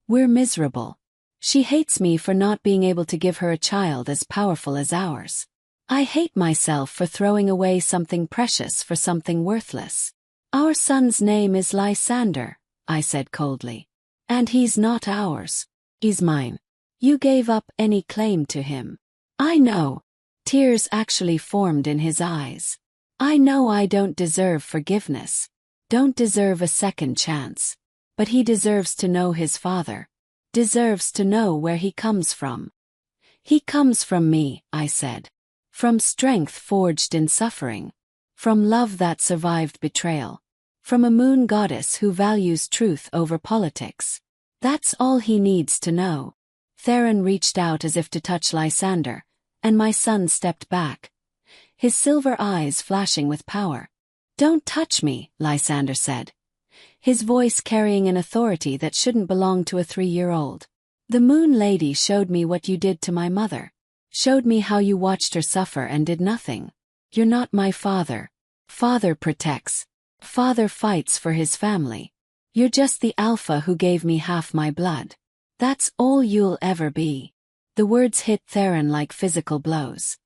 we're miserable. She hates me for not being able to give her a child as powerful as ours. I hate myself for throwing away something precious for something worthless. Our son's name is Lysander, I said coldly. And he's not ours. He's mine. You gave up any claim to him. I know. Tears actually formed in his eyes. I know I don't deserve forgiveness. Don't deserve a second chance. But he deserves to know his father. Deserves to know where he comes from. He comes from me, I said. From strength forged in suffering. From love that survived betrayal. From a moon goddess who values truth over politics. That's all he needs to know. Theron reached out as if to touch Lysander, and my son stepped back, his silver eyes flashing with power. Don't touch me, Lysander said, his voice carrying an authority that shouldn't belong to a 3-year-old. The Moon Lady showed me what you did to my mother. Showed me how you watched her suffer and did nothing. You're not my father. Father protects. Father fights for his family. You're just the alpha who gave me half my blood. That's all you'll ever be. The words hit Theron like physical blows.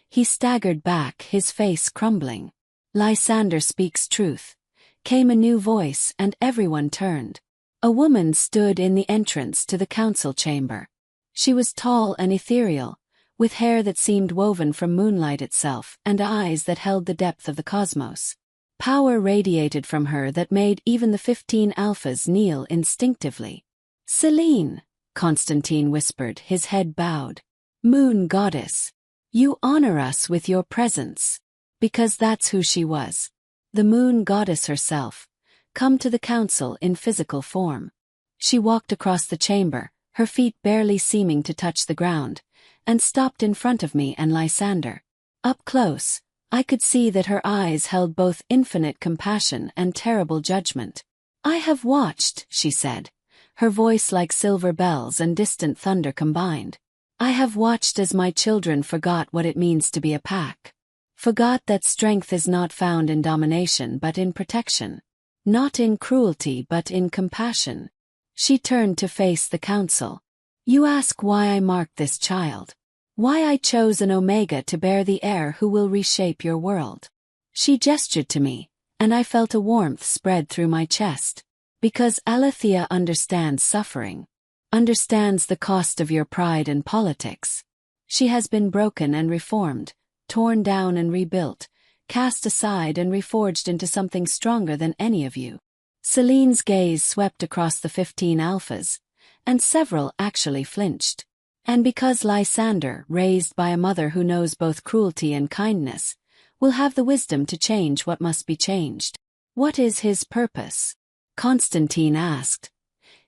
He staggered back, his face crumbling. Lysander speaks truth. Came a new voice, and everyone turned. A woman stood in the entrance to the council chamber. She was tall and ethereal, with hair that seemed woven from moonlight itself and eyes that held the depth of the cosmos. Power radiated from her that made even the 15 alphas kneel instinctively. Selene, Constantine whispered, his head bowed. Moon goddess, you honor us with your presence. Because that's who she was. The moon goddess herself, come to the council in physical form. She walked across the chamber, her feet barely seeming to touch the ground, and stopped in front of me and Lysander. Up close, I could see that her eyes held both infinite compassion and terrible judgment. I have watched, she said, her voice like silver bells and distant thunder combined. I have watched as my children forgot what it means to be a pack. Forgot that strength is not found in domination but in protection. Not in cruelty but in compassion. She turned to face the council. You ask why I marked this child. Why I chose an Omega to bear the heir who will reshape your world. She gestured to me, and I felt a warmth spread through my chest. Because Aletheia understands suffering. Understands the cost of your pride and politics. She has been broken and reformed, torn down and rebuilt, cast aside and reforged into something stronger than any of you. Selene's gaze swept across the 15 alphas, and several actually flinched. And because Lysander, raised by a mother who knows both cruelty and kindness, will have the wisdom to change what must be changed. What is his purpose? Constantine asked,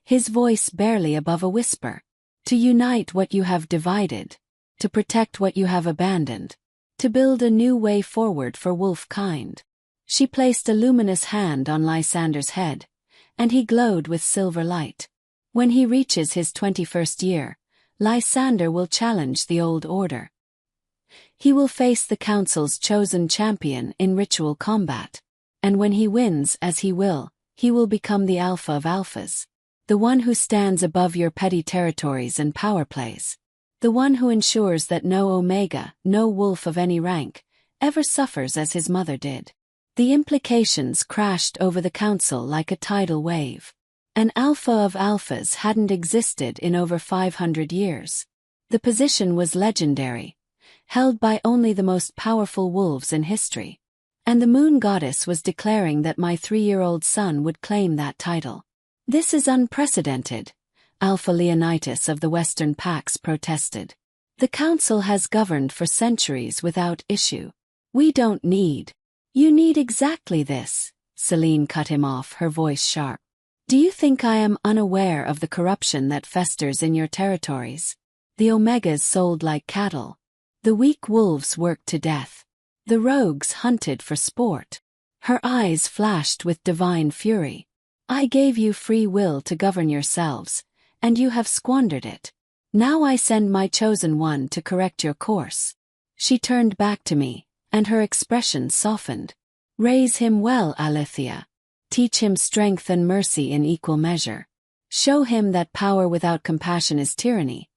his voice barely above a whisper. To unite what you have divided. to protect what you have abandoned, to build a new way forward for wolf kind. She placed a luminous hand on Lysander's head, and he glowed with silver light. When he reaches his 21st year, Lysander will challenge the old order. He will face the council's chosen champion in ritual combat. And when he wins, as he will become the alpha of alphas. The one who stands above your petty territories and power plays. The one who ensures that no Omega, no wolf of any rank, ever suffers as his mother did. The implications crashed over the council like a tidal wave. An alpha of alphas hadn't existed in over 500 years. The position was legendary, held by only the most powerful wolves in history. And the moon goddess was declaring that my 3-year-old son would claim that title. This is unprecedented, Alpha Leonidas of the Western Pax protested. The council has governed for centuries without issue. We don't need. You need exactly this, Celine cut him off, her voice sharp. Do you think I am unaware of the corruption that festers in your territories? The Omegas sold like cattle. The weak wolves worked to death. The rogues hunted for sport. Her eyes flashed with divine fury. I gave you free will to govern yourselves, and you have squandered it. Now I send my chosen one to correct your course. She turned back to me, and her expression softened. Raise him well, Alethea. Teach him strength and mercy in equal measure. Show him that power without compassion is tyranny,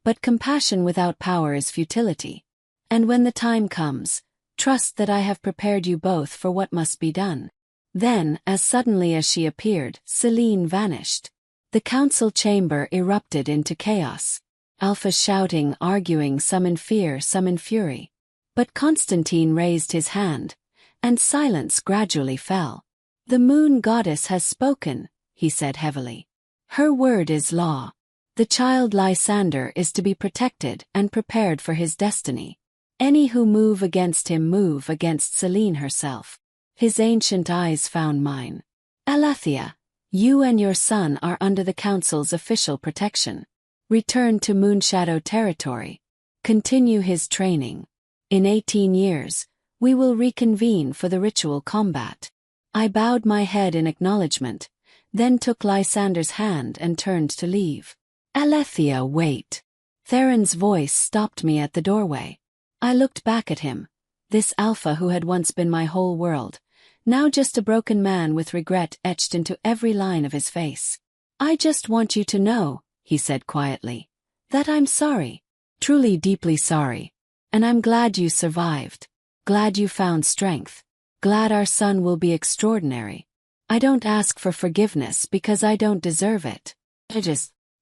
but compassion without power is futility. And when the time comes, trust that I have prepared you both for what must be done. Then, as suddenly as she appeared, Celine vanished. The council chamber erupted into chaos. Alphas shouting, arguing, some in fear, some in fury. But Constantine raised his hand, and silence gradually fell. The moon goddess has spoken, he said heavily. Her word is law. The child Lysander is to be protected and prepared for his destiny. Any who move against him move against Celine herself. His ancient eyes found mine. Alethea, you and your son are under the council's official protection. Return to Moonshadow territory. Continue his training. In 18 years, we will reconvene for the ritual combat. I bowed my head in acknowledgement, then took Lysander's hand and turned to leave. Alethea, wait. Theron's voice stopped me at the doorway. I looked back at him, this alpha who had once been my whole world, now just a broken man with regret etched into every line of his face. I just want you to know, he said quietly, that I'm sorry, truly deeply sorry, and I'm glad you survived, glad you found strength, glad our son will be extraordinary. I don't ask for forgiveness because I don't deserve it.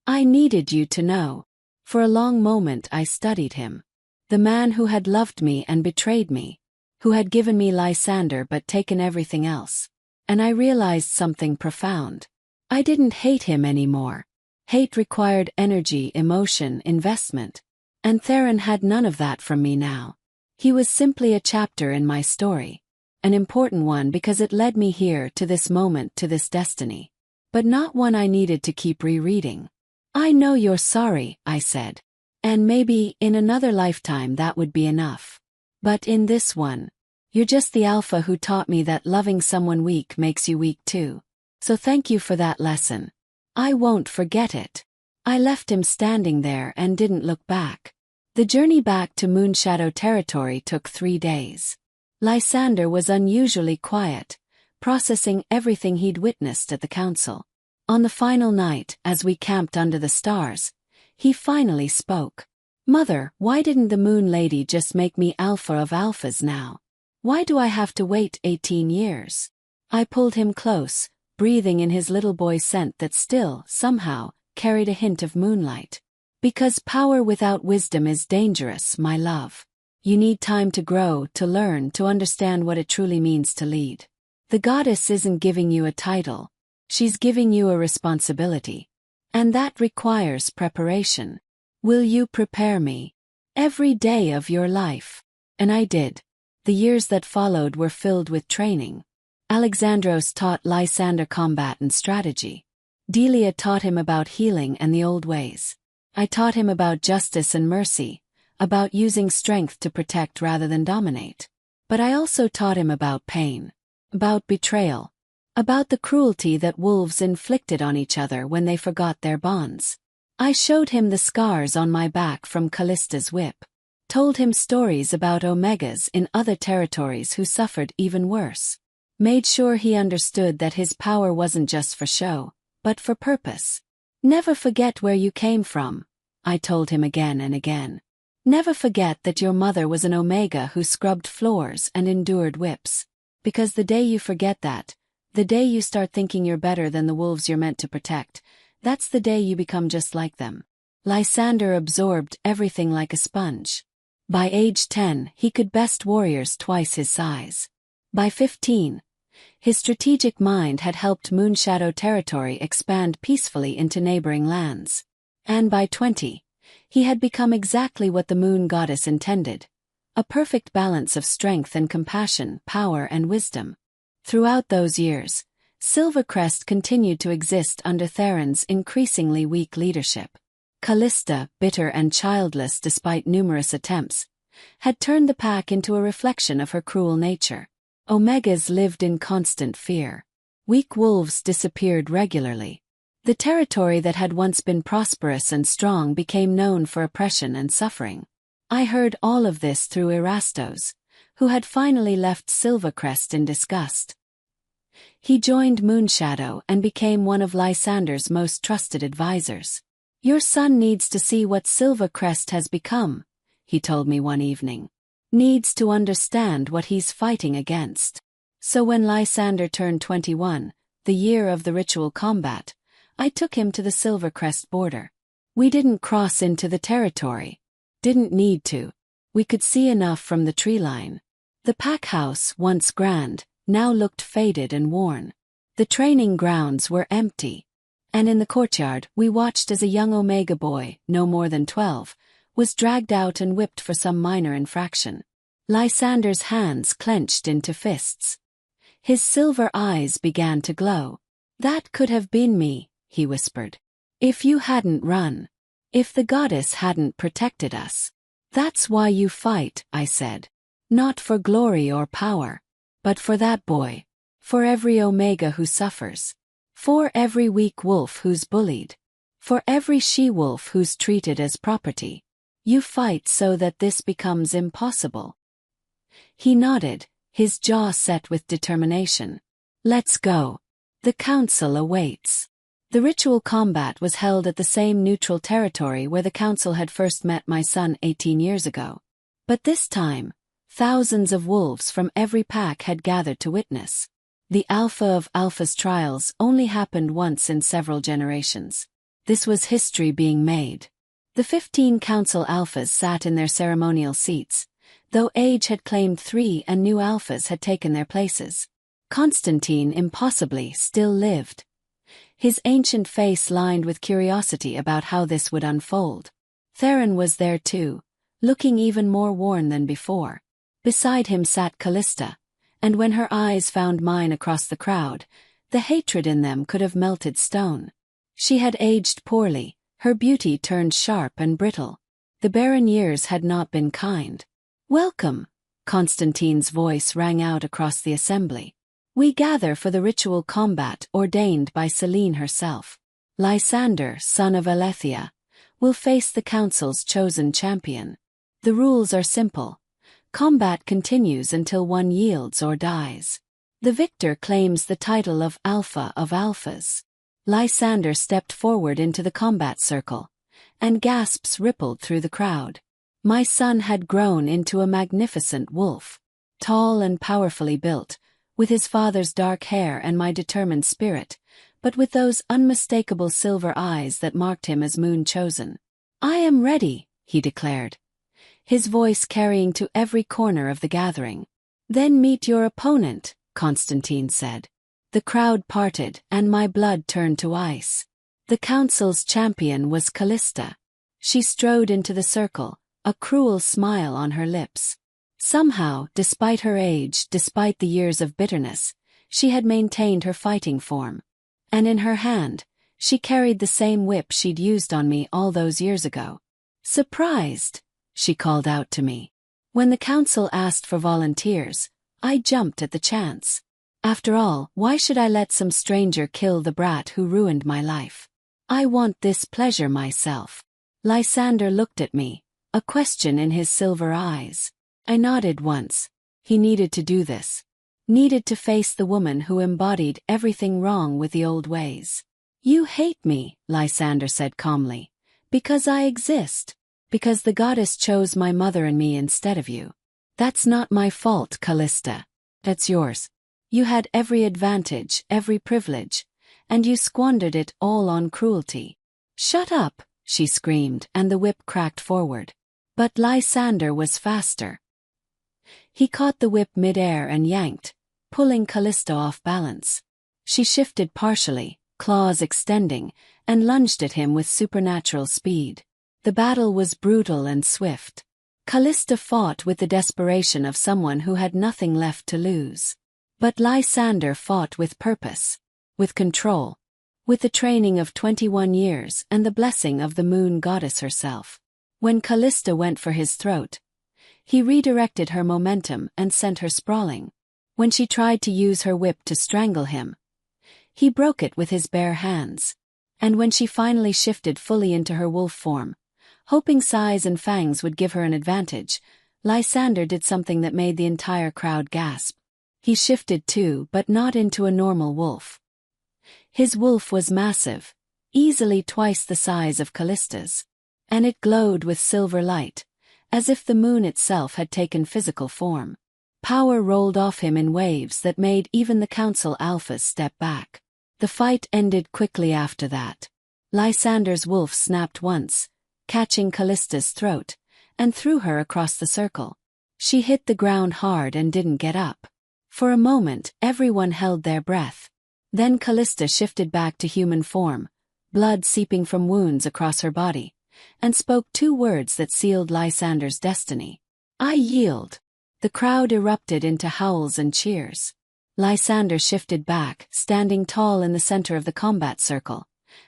I needed you to know. For a long moment I studied him. The man who had loved me and betrayed me, who had given me Lysander but taken everything else. And I realized something profound. I didn't hate him anymore. Hate required energy, emotion, investment. And Theron had none of that from me now. He was simply a chapter in my story. An important one because it led me here to this moment, to this destiny. But not one I needed to keep rereading. I know you're sorry, I said. And maybe, in another lifetime that would be enough. But in this one, you're just the alpha who taught me that loving someone weak makes you weak too. So thank you for that lesson. I won't forget it. I left him standing there and didn't look back. The journey back to Moonshadow territory took 3 days. Lysander was unusually quiet, processing everything he'd witnessed at the council. On the final night, as we camped under the stars, he finally spoke. Mother, why didn't the Moon Lady just make me alpha of alphas now? Why do I have to wait 18 years? I pulled him close, breathing in his little boy scent that still, somehow, carried a hint of moonlight. Because power without wisdom is dangerous, my love. You need time to grow, to learn, to understand what it truly means to lead. The goddess isn't giving you a title. She's giving you a responsibility. And that requires preparation. Will you prepare me? Every day of your life. And I did. The years that followed were filled with training. Alexandros taught Lysander combat and strategy. Delia taught him about healing and the old ways. I taught him about justice and mercy, about using strength to protect rather than dominate. But I also taught him about pain, about betrayal, about the cruelty that wolves inflicted on each other when they forgot their bonds. I showed him the scars on my back from Callista's whip, told him stories about omegas in other territories who suffered even worse, made sure he understood that his power wasn't just for show, but for purpose. Never forget where you came from, I told him again and again. Never forget that your mother was an omega who scrubbed floors and endured whips. Because the day you forget that, the day you start thinking you're better than the wolves you're meant to protect, that's the day you become just like them. Lysander absorbed everything like a sponge. By age 10, he could best warriors twice his size. By 15, his strategic mind had helped Moonshadow territory expand peacefully into neighboring lands. And by 20, he had become exactly what the moon goddess intended, a perfect balance of strength and compassion, power and wisdom. Throughout those years, Silvercrest continued to exist under Theron's increasingly weak leadership. Callista, bitter and childless despite numerous attempts, had turned the pack into a reflection of her cruel nature. Omegas lived in constant fear. Weak wolves disappeared regularly. The territory that had once been prosperous and strong became known for oppression and suffering. I heard all of this through Erastos, who had finally left Silvercrest in disgust. He joined Moonshadow and became one of Lysander's most trusted advisors. Your son needs to see what Silvercrest has become, he told me one evening. Needs to understand what he's fighting against. So when Lysander turned 21, the year of the ritual combat, I took him to the Silvercrest border. We didn't cross into the territory. Didn't need to. We could see enough from the tree line. The pack house, once grand, now looked faded and worn. The training grounds were empty. And in the courtyard we watched as a young Omega boy, no more than 12, was dragged out and whipped for some minor infraction. Lysander's hands clenched into fists. His silver eyes began to glow. That could have been me, he whispered. If you hadn't run. If the goddess hadn't protected us. That's why you fight, I said. Not for glory or power. But for that boy. For every Omega who suffers. For every weak wolf who's bullied. For every she-wolf who's treated as property. You fight so that this becomes impossible. He nodded, his jaw set with determination. Let's go. The council awaits. The ritual combat was held at the same neutral territory where the council had first met my son 18 years ago. But this time, thousands of wolves from every pack had gathered to witness. The Alpha of Alpha's trials only happened once in several generations. This was history being made. The 15 council alphas sat in their ceremonial seats, though age had claimed 3 and new alphas had taken their places. Constantine, impossibly, still lived. His ancient face lined with curiosity about how this would unfold. Theron was there too, looking even more worn than before. Beside him sat Callista, and when her eyes found mine across the crowd, the hatred in them could have melted stone. She had aged poorly, her beauty turned sharp and brittle. The barren years had not been kind. Welcome, Constantine's voice rang out across the assembly. We gather for the ritual combat ordained by Selene herself. Lysander, son of Alethea, will face the council's chosen champion. The rules are simple. Combat continues until one yields or dies. The victor claims the title of Alpha of Alphas. Lysander stepped forward into the combat circle, and gasps rippled through the crowd. My son had grown into a magnificent wolf, tall and powerfully built, with his father's dark hair and my determined spirit, but with those unmistakable silver eyes that marked him as moon-chosen. I am ready, he declared, his voice carrying to every corner of the gathering. Then meet your opponent, Constantine said. The crowd parted, and my blood turned to ice. The council's champion was Callista. She strode into the circle, a cruel smile on her lips. Somehow, despite her age, despite the years of bitterness, she had maintained her fighting form. And in her hand, she carried the same whip she'd used on me all those years ago. Surprised, she called out to me. When the council asked for volunteers, I jumped at the chance. After all, why should I let some stranger kill the brat who ruined my life? I want this pleasure myself. Lysander looked at me, a question in his silver eyes. I nodded once. He needed to do this. Needed to face the woman who embodied everything wrong with the old ways. You hate me, Lysander said calmly. Because I exist. Because the goddess chose my mother and me instead of you. That's not my fault, Callista. That's yours. You had every advantage, every privilege, and you squandered it all on cruelty. Shut up, she screamed, and the whip cracked forward. But Lysander was faster. He caught the whip mid-air and yanked, pulling Callista off balance. She shifted partially, claws extending, and lunged at him with supernatural speed. The battle was brutal and swift. Callista fought with the desperation of someone who had nothing left to lose. But Lysander fought with purpose, with control, with the training of 21 years and the blessing of the moon goddess herself. When Callista went for his throat, he redirected her momentum and sent her sprawling. When she tried to use her whip to strangle him, he broke it with his bare hands. And when she finally shifted fully into her wolf form, hoping size and fangs would give her an advantage, Lysander did something that made the entire crowd gasp. He shifted too, but not into a normal wolf. His wolf was massive, easily twice the size of Callista's, and it glowed with silver light, as if the moon itself had taken physical form. Power rolled off him in waves that made even the council alphas step back. The fight ended quickly after that. Lysander's wolf snapped once, catching Callista's throat, and threw her across the circle. She hit the ground hard and didn't get up. For a moment, everyone held their breath. Then Callista shifted back to human form, blood seeping from wounds across her body, and spoke 2 words that sealed Lysander's destiny. I yield. The crowd erupted into howls and cheers. Lysander shifted back, standing tall in the center of the combat circle,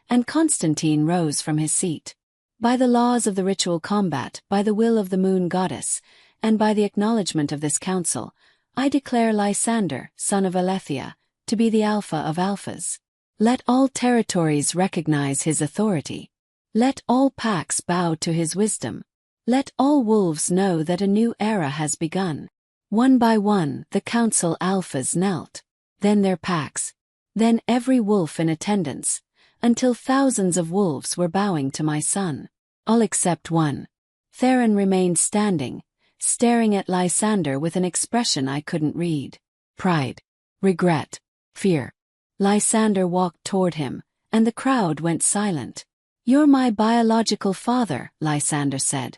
and Constantine rose from his seat. By the laws of the ritual combat, by the will of the moon goddess, and by the acknowledgement of this council, I declare Lysander, son of Alethea, to be the Alpha of Alphas. Let all territories recognize his authority. Let all packs bow to his wisdom. Let all wolves know that a new era has begun. One by one, the council alphas knelt, then their packs, then every wolf in attendance, until thousands of wolves were bowing to my son. All except one. Theron remained standing, staring at Lysander with an expression I couldn't read. Pride, regret, fear. Lysander walked toward him, and the crowd went silent. You're my biological father, Lysander said,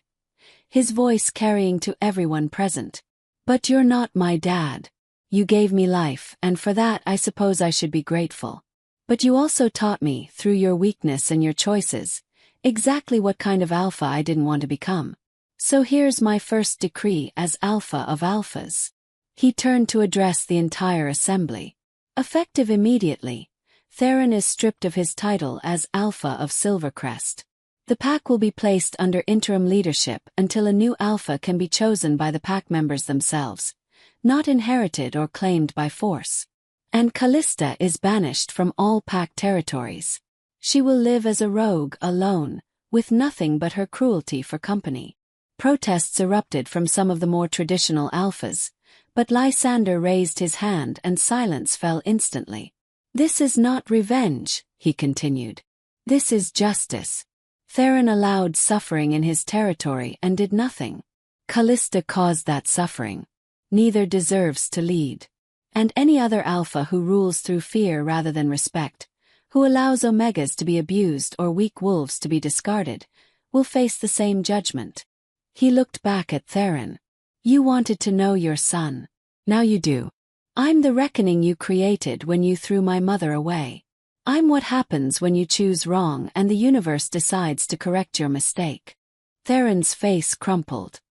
his voice carrying to everyone present. But you're not my dad. You gave me life, and for that I suppose I should be grateful. But you also taught me, through your weakness and your choices, exactly what kind of alpha I didn't want to become. So here's my first decree as Alpha of Alphas. He turned to address the entire assembly. Effective immediately, Theron is stripped of his title as Alpha of Silvercrest. The pack will be placed under interim leadership until a new alpha can be chosen by the pack members themselves, not inherited or claimed by force. And Callista is banished from all pack territories. She will live as a rogue alone, with nothing but her cruelty for company. Protests erupted from some of the more traditional alphas, but Lysander raised his hand and silence fell instantly. This is not revenge, he continued. This is justice. Theron allowed suffering in his territory and did nothing. Callista caused that suffering. Neither deserves to lead. And any other alpha who rules through fear rather than respect, who allows omegas to be abused or weak wolves to be discarded, will face the same judgment. He looked back at Theron. You wanted to know your son. Now you do. I'm the reckoning you created when you threw my mother away. I'm what happens when you choose wrong and the universe decides to correct your mistake. Theron's face crumpled.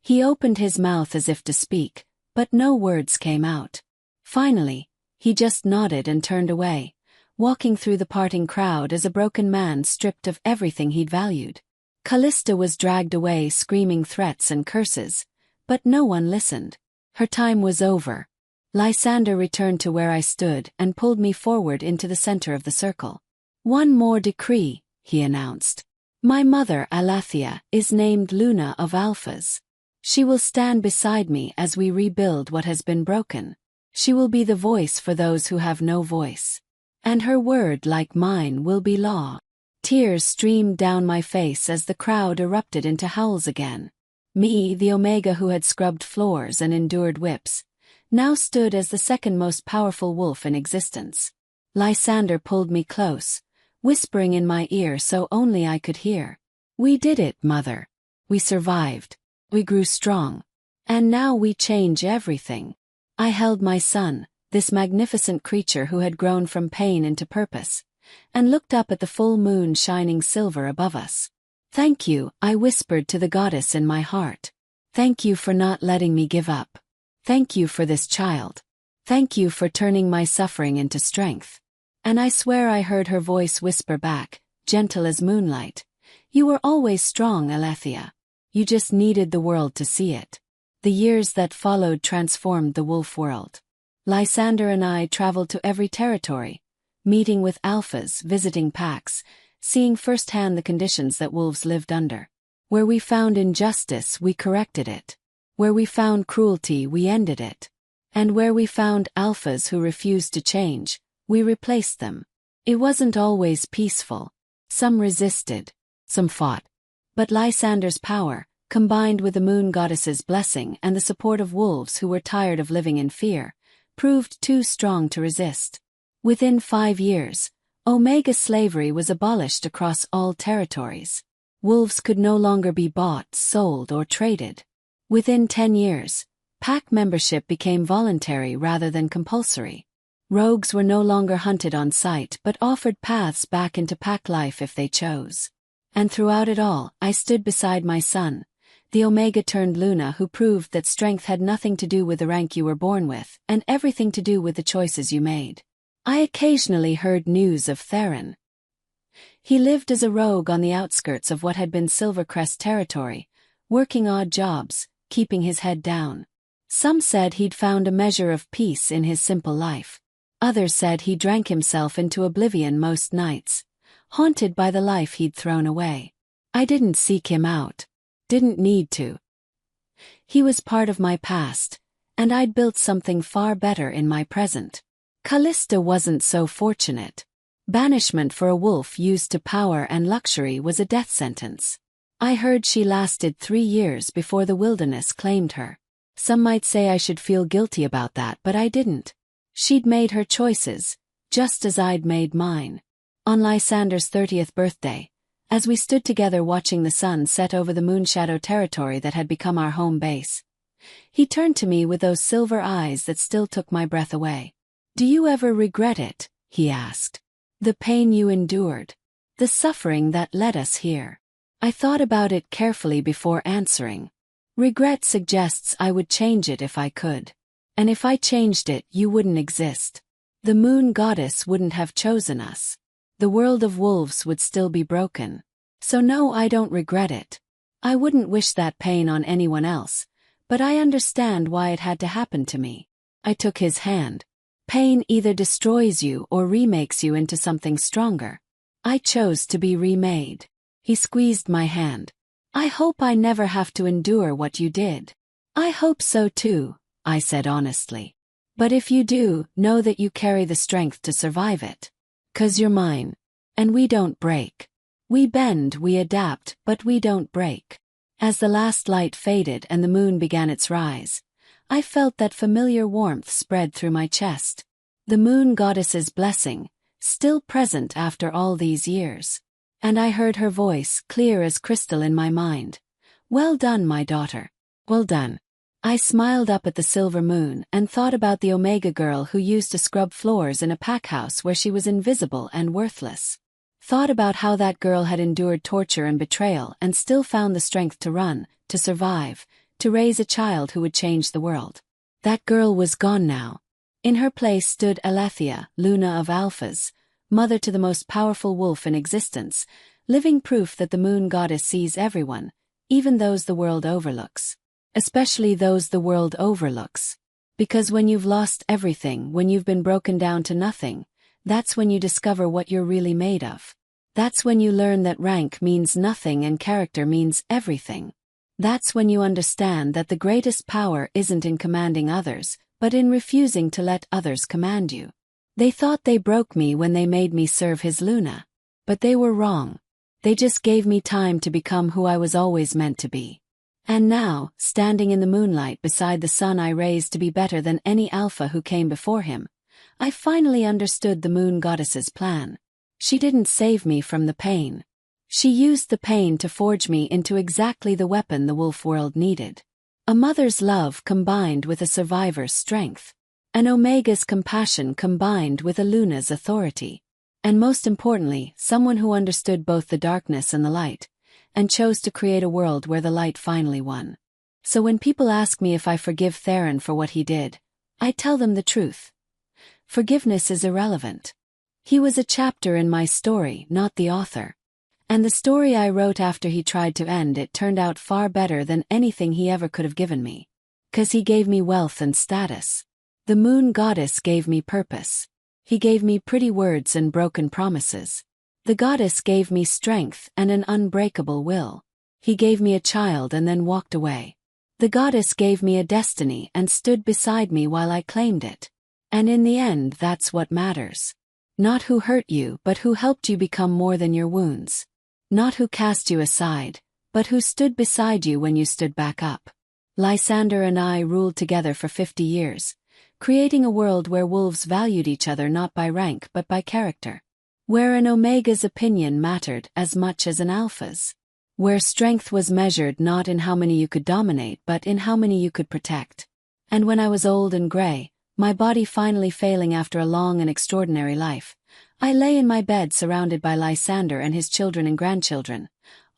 He opened his mouth as if to speak, but no words came out. Finally, he just nodded and turned away, walking through the parting crowd as a broken man stripped of everything he'd valued. Callista was dragged away screaming threats and curses, but no one listened. Her time was over. Lysander returned to where I stood and pulled me forward into the center of the circle. "One more decree," he announced. "My mother, Aletheia, is named Luna of Alphas. She will stand beside me as we rebuild what has been broken. She will be the voice for those who have no voice. And her word, like mine, will be law." Tears streamed down my face as the crowd erupted into howls again. Me, the Omega who had scrubbed floors and endured whips, now stood as the second most powerful wolf in existence. Lysander pulled me close, whispering in my ear so only I could hear. "We did it, Mother. We survived. We grew strong. And now we change everything." I held my son, this magnificent creature who had grown from pain into purpose, and looked up at the full moon shining silver above us. "Thank you," I whispered to the goddess in my heart. "Thank you for not letting me give up. Thank you for this child. Thank you for turning my suffering into strength." And I swear I heard her voice whisper back, gentle as moonlight, "You were always strong, Aletheia. You just needed the world to see it." The years that followed transformed the wolf world. Lysander and I traveled to every territory, meeting with alphas, visiting packs, seeing firsthand the conditions that wolves lived under. Where we found injustice, we corrected it. Where we found cruelty, we ended it. And where we found alphas who refused to change, we replaced them. It wasn't always peaceful. Some resisted, some fought. But Lysander's power, combined with the moon goddess's blessing and the support of wolves who were tired of living in fear, proved too strong to resist. Within 5 years, Omega slavery was abolished across all territories. Wolves could no longer be bought, sold, or traded. Within 10 years, pack membership became voluntary rather than compulsory. Rogues were no longer hunted on sight but offered paths back into pack life if they chose. And throughout it all, I stood beside my son, the Omega turned Luna, who proved that strength had nothing to do with the rank you were born with and everything to do with the choices you made. I occasionally heard news of Theron. He lived as a rogue on the outskirts of what had been Silvercrest territory, working odd jobs, keeping his head down. Some said he'd found a measure of peace in his simple life. Others said he drank himself into oblivion most nights, haunted by the life he'd thrown away. I didn't seek him out. Didn't need to. He was part of my past, and I'd built something far better in my present. Callista wasn't so fortunate. Banishment for a wolf used to power and luxury was a death sentence. I heard she lasted 3 years before the wilderness claimed her. Some might say I should feel guilty about that, but I didn't. She'd made her choices, just as I'd made mine. On Lysander's 30th birthday, as we stood together watching the sun set over the Moonshadow territory that had become our home base, he turned to me with those silver eyes that still took my breath away. "Do you ever regret it?" he asked. "The pain you endured? The suffering that led us here?" I thought about it carefully before answering. Regret suggests I would change it if I could. And if I changed it, you wouldn't exist. The moon goddess wouldn't have chosen us. The world of wolves would still be broken. So no, I don't regret it. I wouldn't wish that pain on anyone else, but I understand why it had to happen to me. I took his hand. Pain either destroys you or remakes you into something stronger. I chose to be remade. He squeezed my hand. "I hope I never have to endure what you did." "I hope so too," I said honestly. "But if you do, know that you carry the strength to survive it. 'Cause you're mine. And we don't break. We bend, we adapt, but we don't break." As the last light faded and the moon began its rise, I felt that familiar warmth spread through my chest. The moon goddess's blessing, still present after all these years. And I heard her voice, clear as crystal in my mind. "Well done, my daughter. Well done." I smiled up at the silver moon and thought about the Omega girl who used to scrub floors in a pack house where she was invisible and worthless. Thought about how that girl had endured torture and betrayal and still found the strength to run, to survive, to raise a child who would change the world. That girl was gone now. In her place stood Aletheia, Luna of Alphas, mother to the most powerful wolf in existence, living proof that the moon goddess sees everyone, even those the world overlooks. Especially those the world overlooks. Because when you've lost everything, when you've been broken down to nothing, that's when you discover what you're really made of. That's when you learn that rank means nothing and character means everything. That's when you understand that the greatest power isn't in commanding others, but in refusing to let others command you. They thought they broke me when they made me serve his Luna. But they were wrong. They just gave me time to become who I was always meant to be. And now, standing in the moonlight beside the son I raised to be better than any alpha who came before him, I finally understood the moon goddess's plan. She didn't save me from the pain. She used the pain to forge me into exactly the weapon the wolf world needed. A mother's love combined with a survivor's strength. An Omega's compassion combined with a Luna's authority. And most importantly, someone who understood both the darkness and the light, and chose to create a world where the light finally won. So when people ask me if I forgive Theron for what he did, I tell them the truth. Forgiveness is irrelevant. He was a chapter in my story, not the author. And the story I wrote after he tried to end it turned out far better than anything he ever could have given me. 'Cause he gave me wealth and status. The moon goddess gave me purpose. He gave me pretty words and broken promises. The goddess gave me strength and an unbreakable will. He gave me a child and then walked away. The goddess gave me a destiny and stood beside me while I claimed it. And in the end, that's what matters. Not who hurt you, but who helped you become more than your wounds. Not who cast you aside, but who stood beside you when you stood back up. Lysander and I ruled together for 50 years, creating a world where wolves valued each other not by rank but by character. Where an Omega's opinion mattered as much as an Alpha's. Where strength was measured not in how many you could dominate but in how many you could protect. And when I was old and gray, my body finally failing after a long and extraordinary life, I lay in my bed surrounded by Lysander and his children and grandchildren,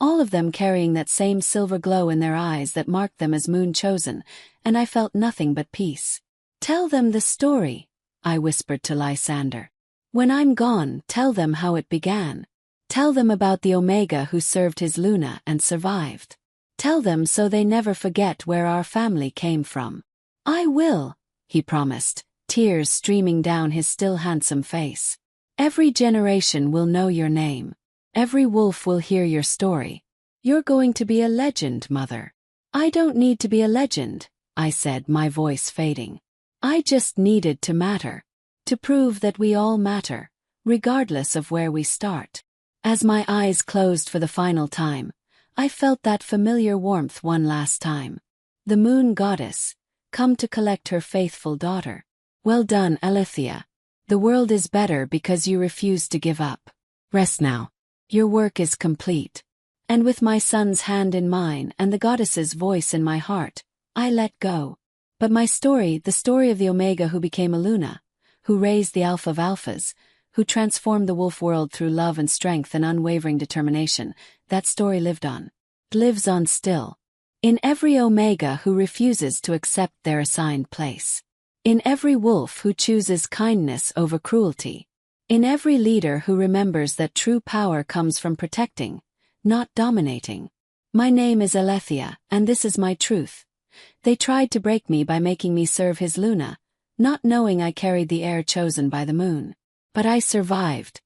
all of them carrying that same silver glow in their eyes that marked them as moon chosen, and I felt nothing but peace. "Tell them the story," I whispered to Lysander. "When I'm gone, tell them how it began. Tell them about the Omega who served his Luna and survived. Tell them so they never forget where our family came from." "I will," he promised, tears streaming down his still handsome face. "Every generation will know your name. Every wolf will hear your story. You're going to be a legend, Mother." "I don't need to be a legend," I said, my voice fading. "I just needed to matter. To prove that we all matter, regardless of where we start." As my eyes closed for the final time, I felt that familiar warmth one last time. The moon goddess, come to collect her faithful daughter. "Well done, Alethea. The world is better because you refused to give up. Rest now. Your work is complete." And with my son's hand in mine and the goddess's voice in my heart, I let go. But my story, the story of the Omega who became a Luna, who raised the Alpha of Alphas, who transformed the wolf world through love and strength and unwavering determination, that story lived on. It lives on still. In every Omega who refuses to accept their assigned place. In every wolf who chooses kindness over cruelty. In every leader who remembers that true power comes from protecting, not dominating. My name is Alethea, and this is my truth. They tried to break me by making me serve his Luna, not knowing I carried the heir chosen by the moon. But I survived,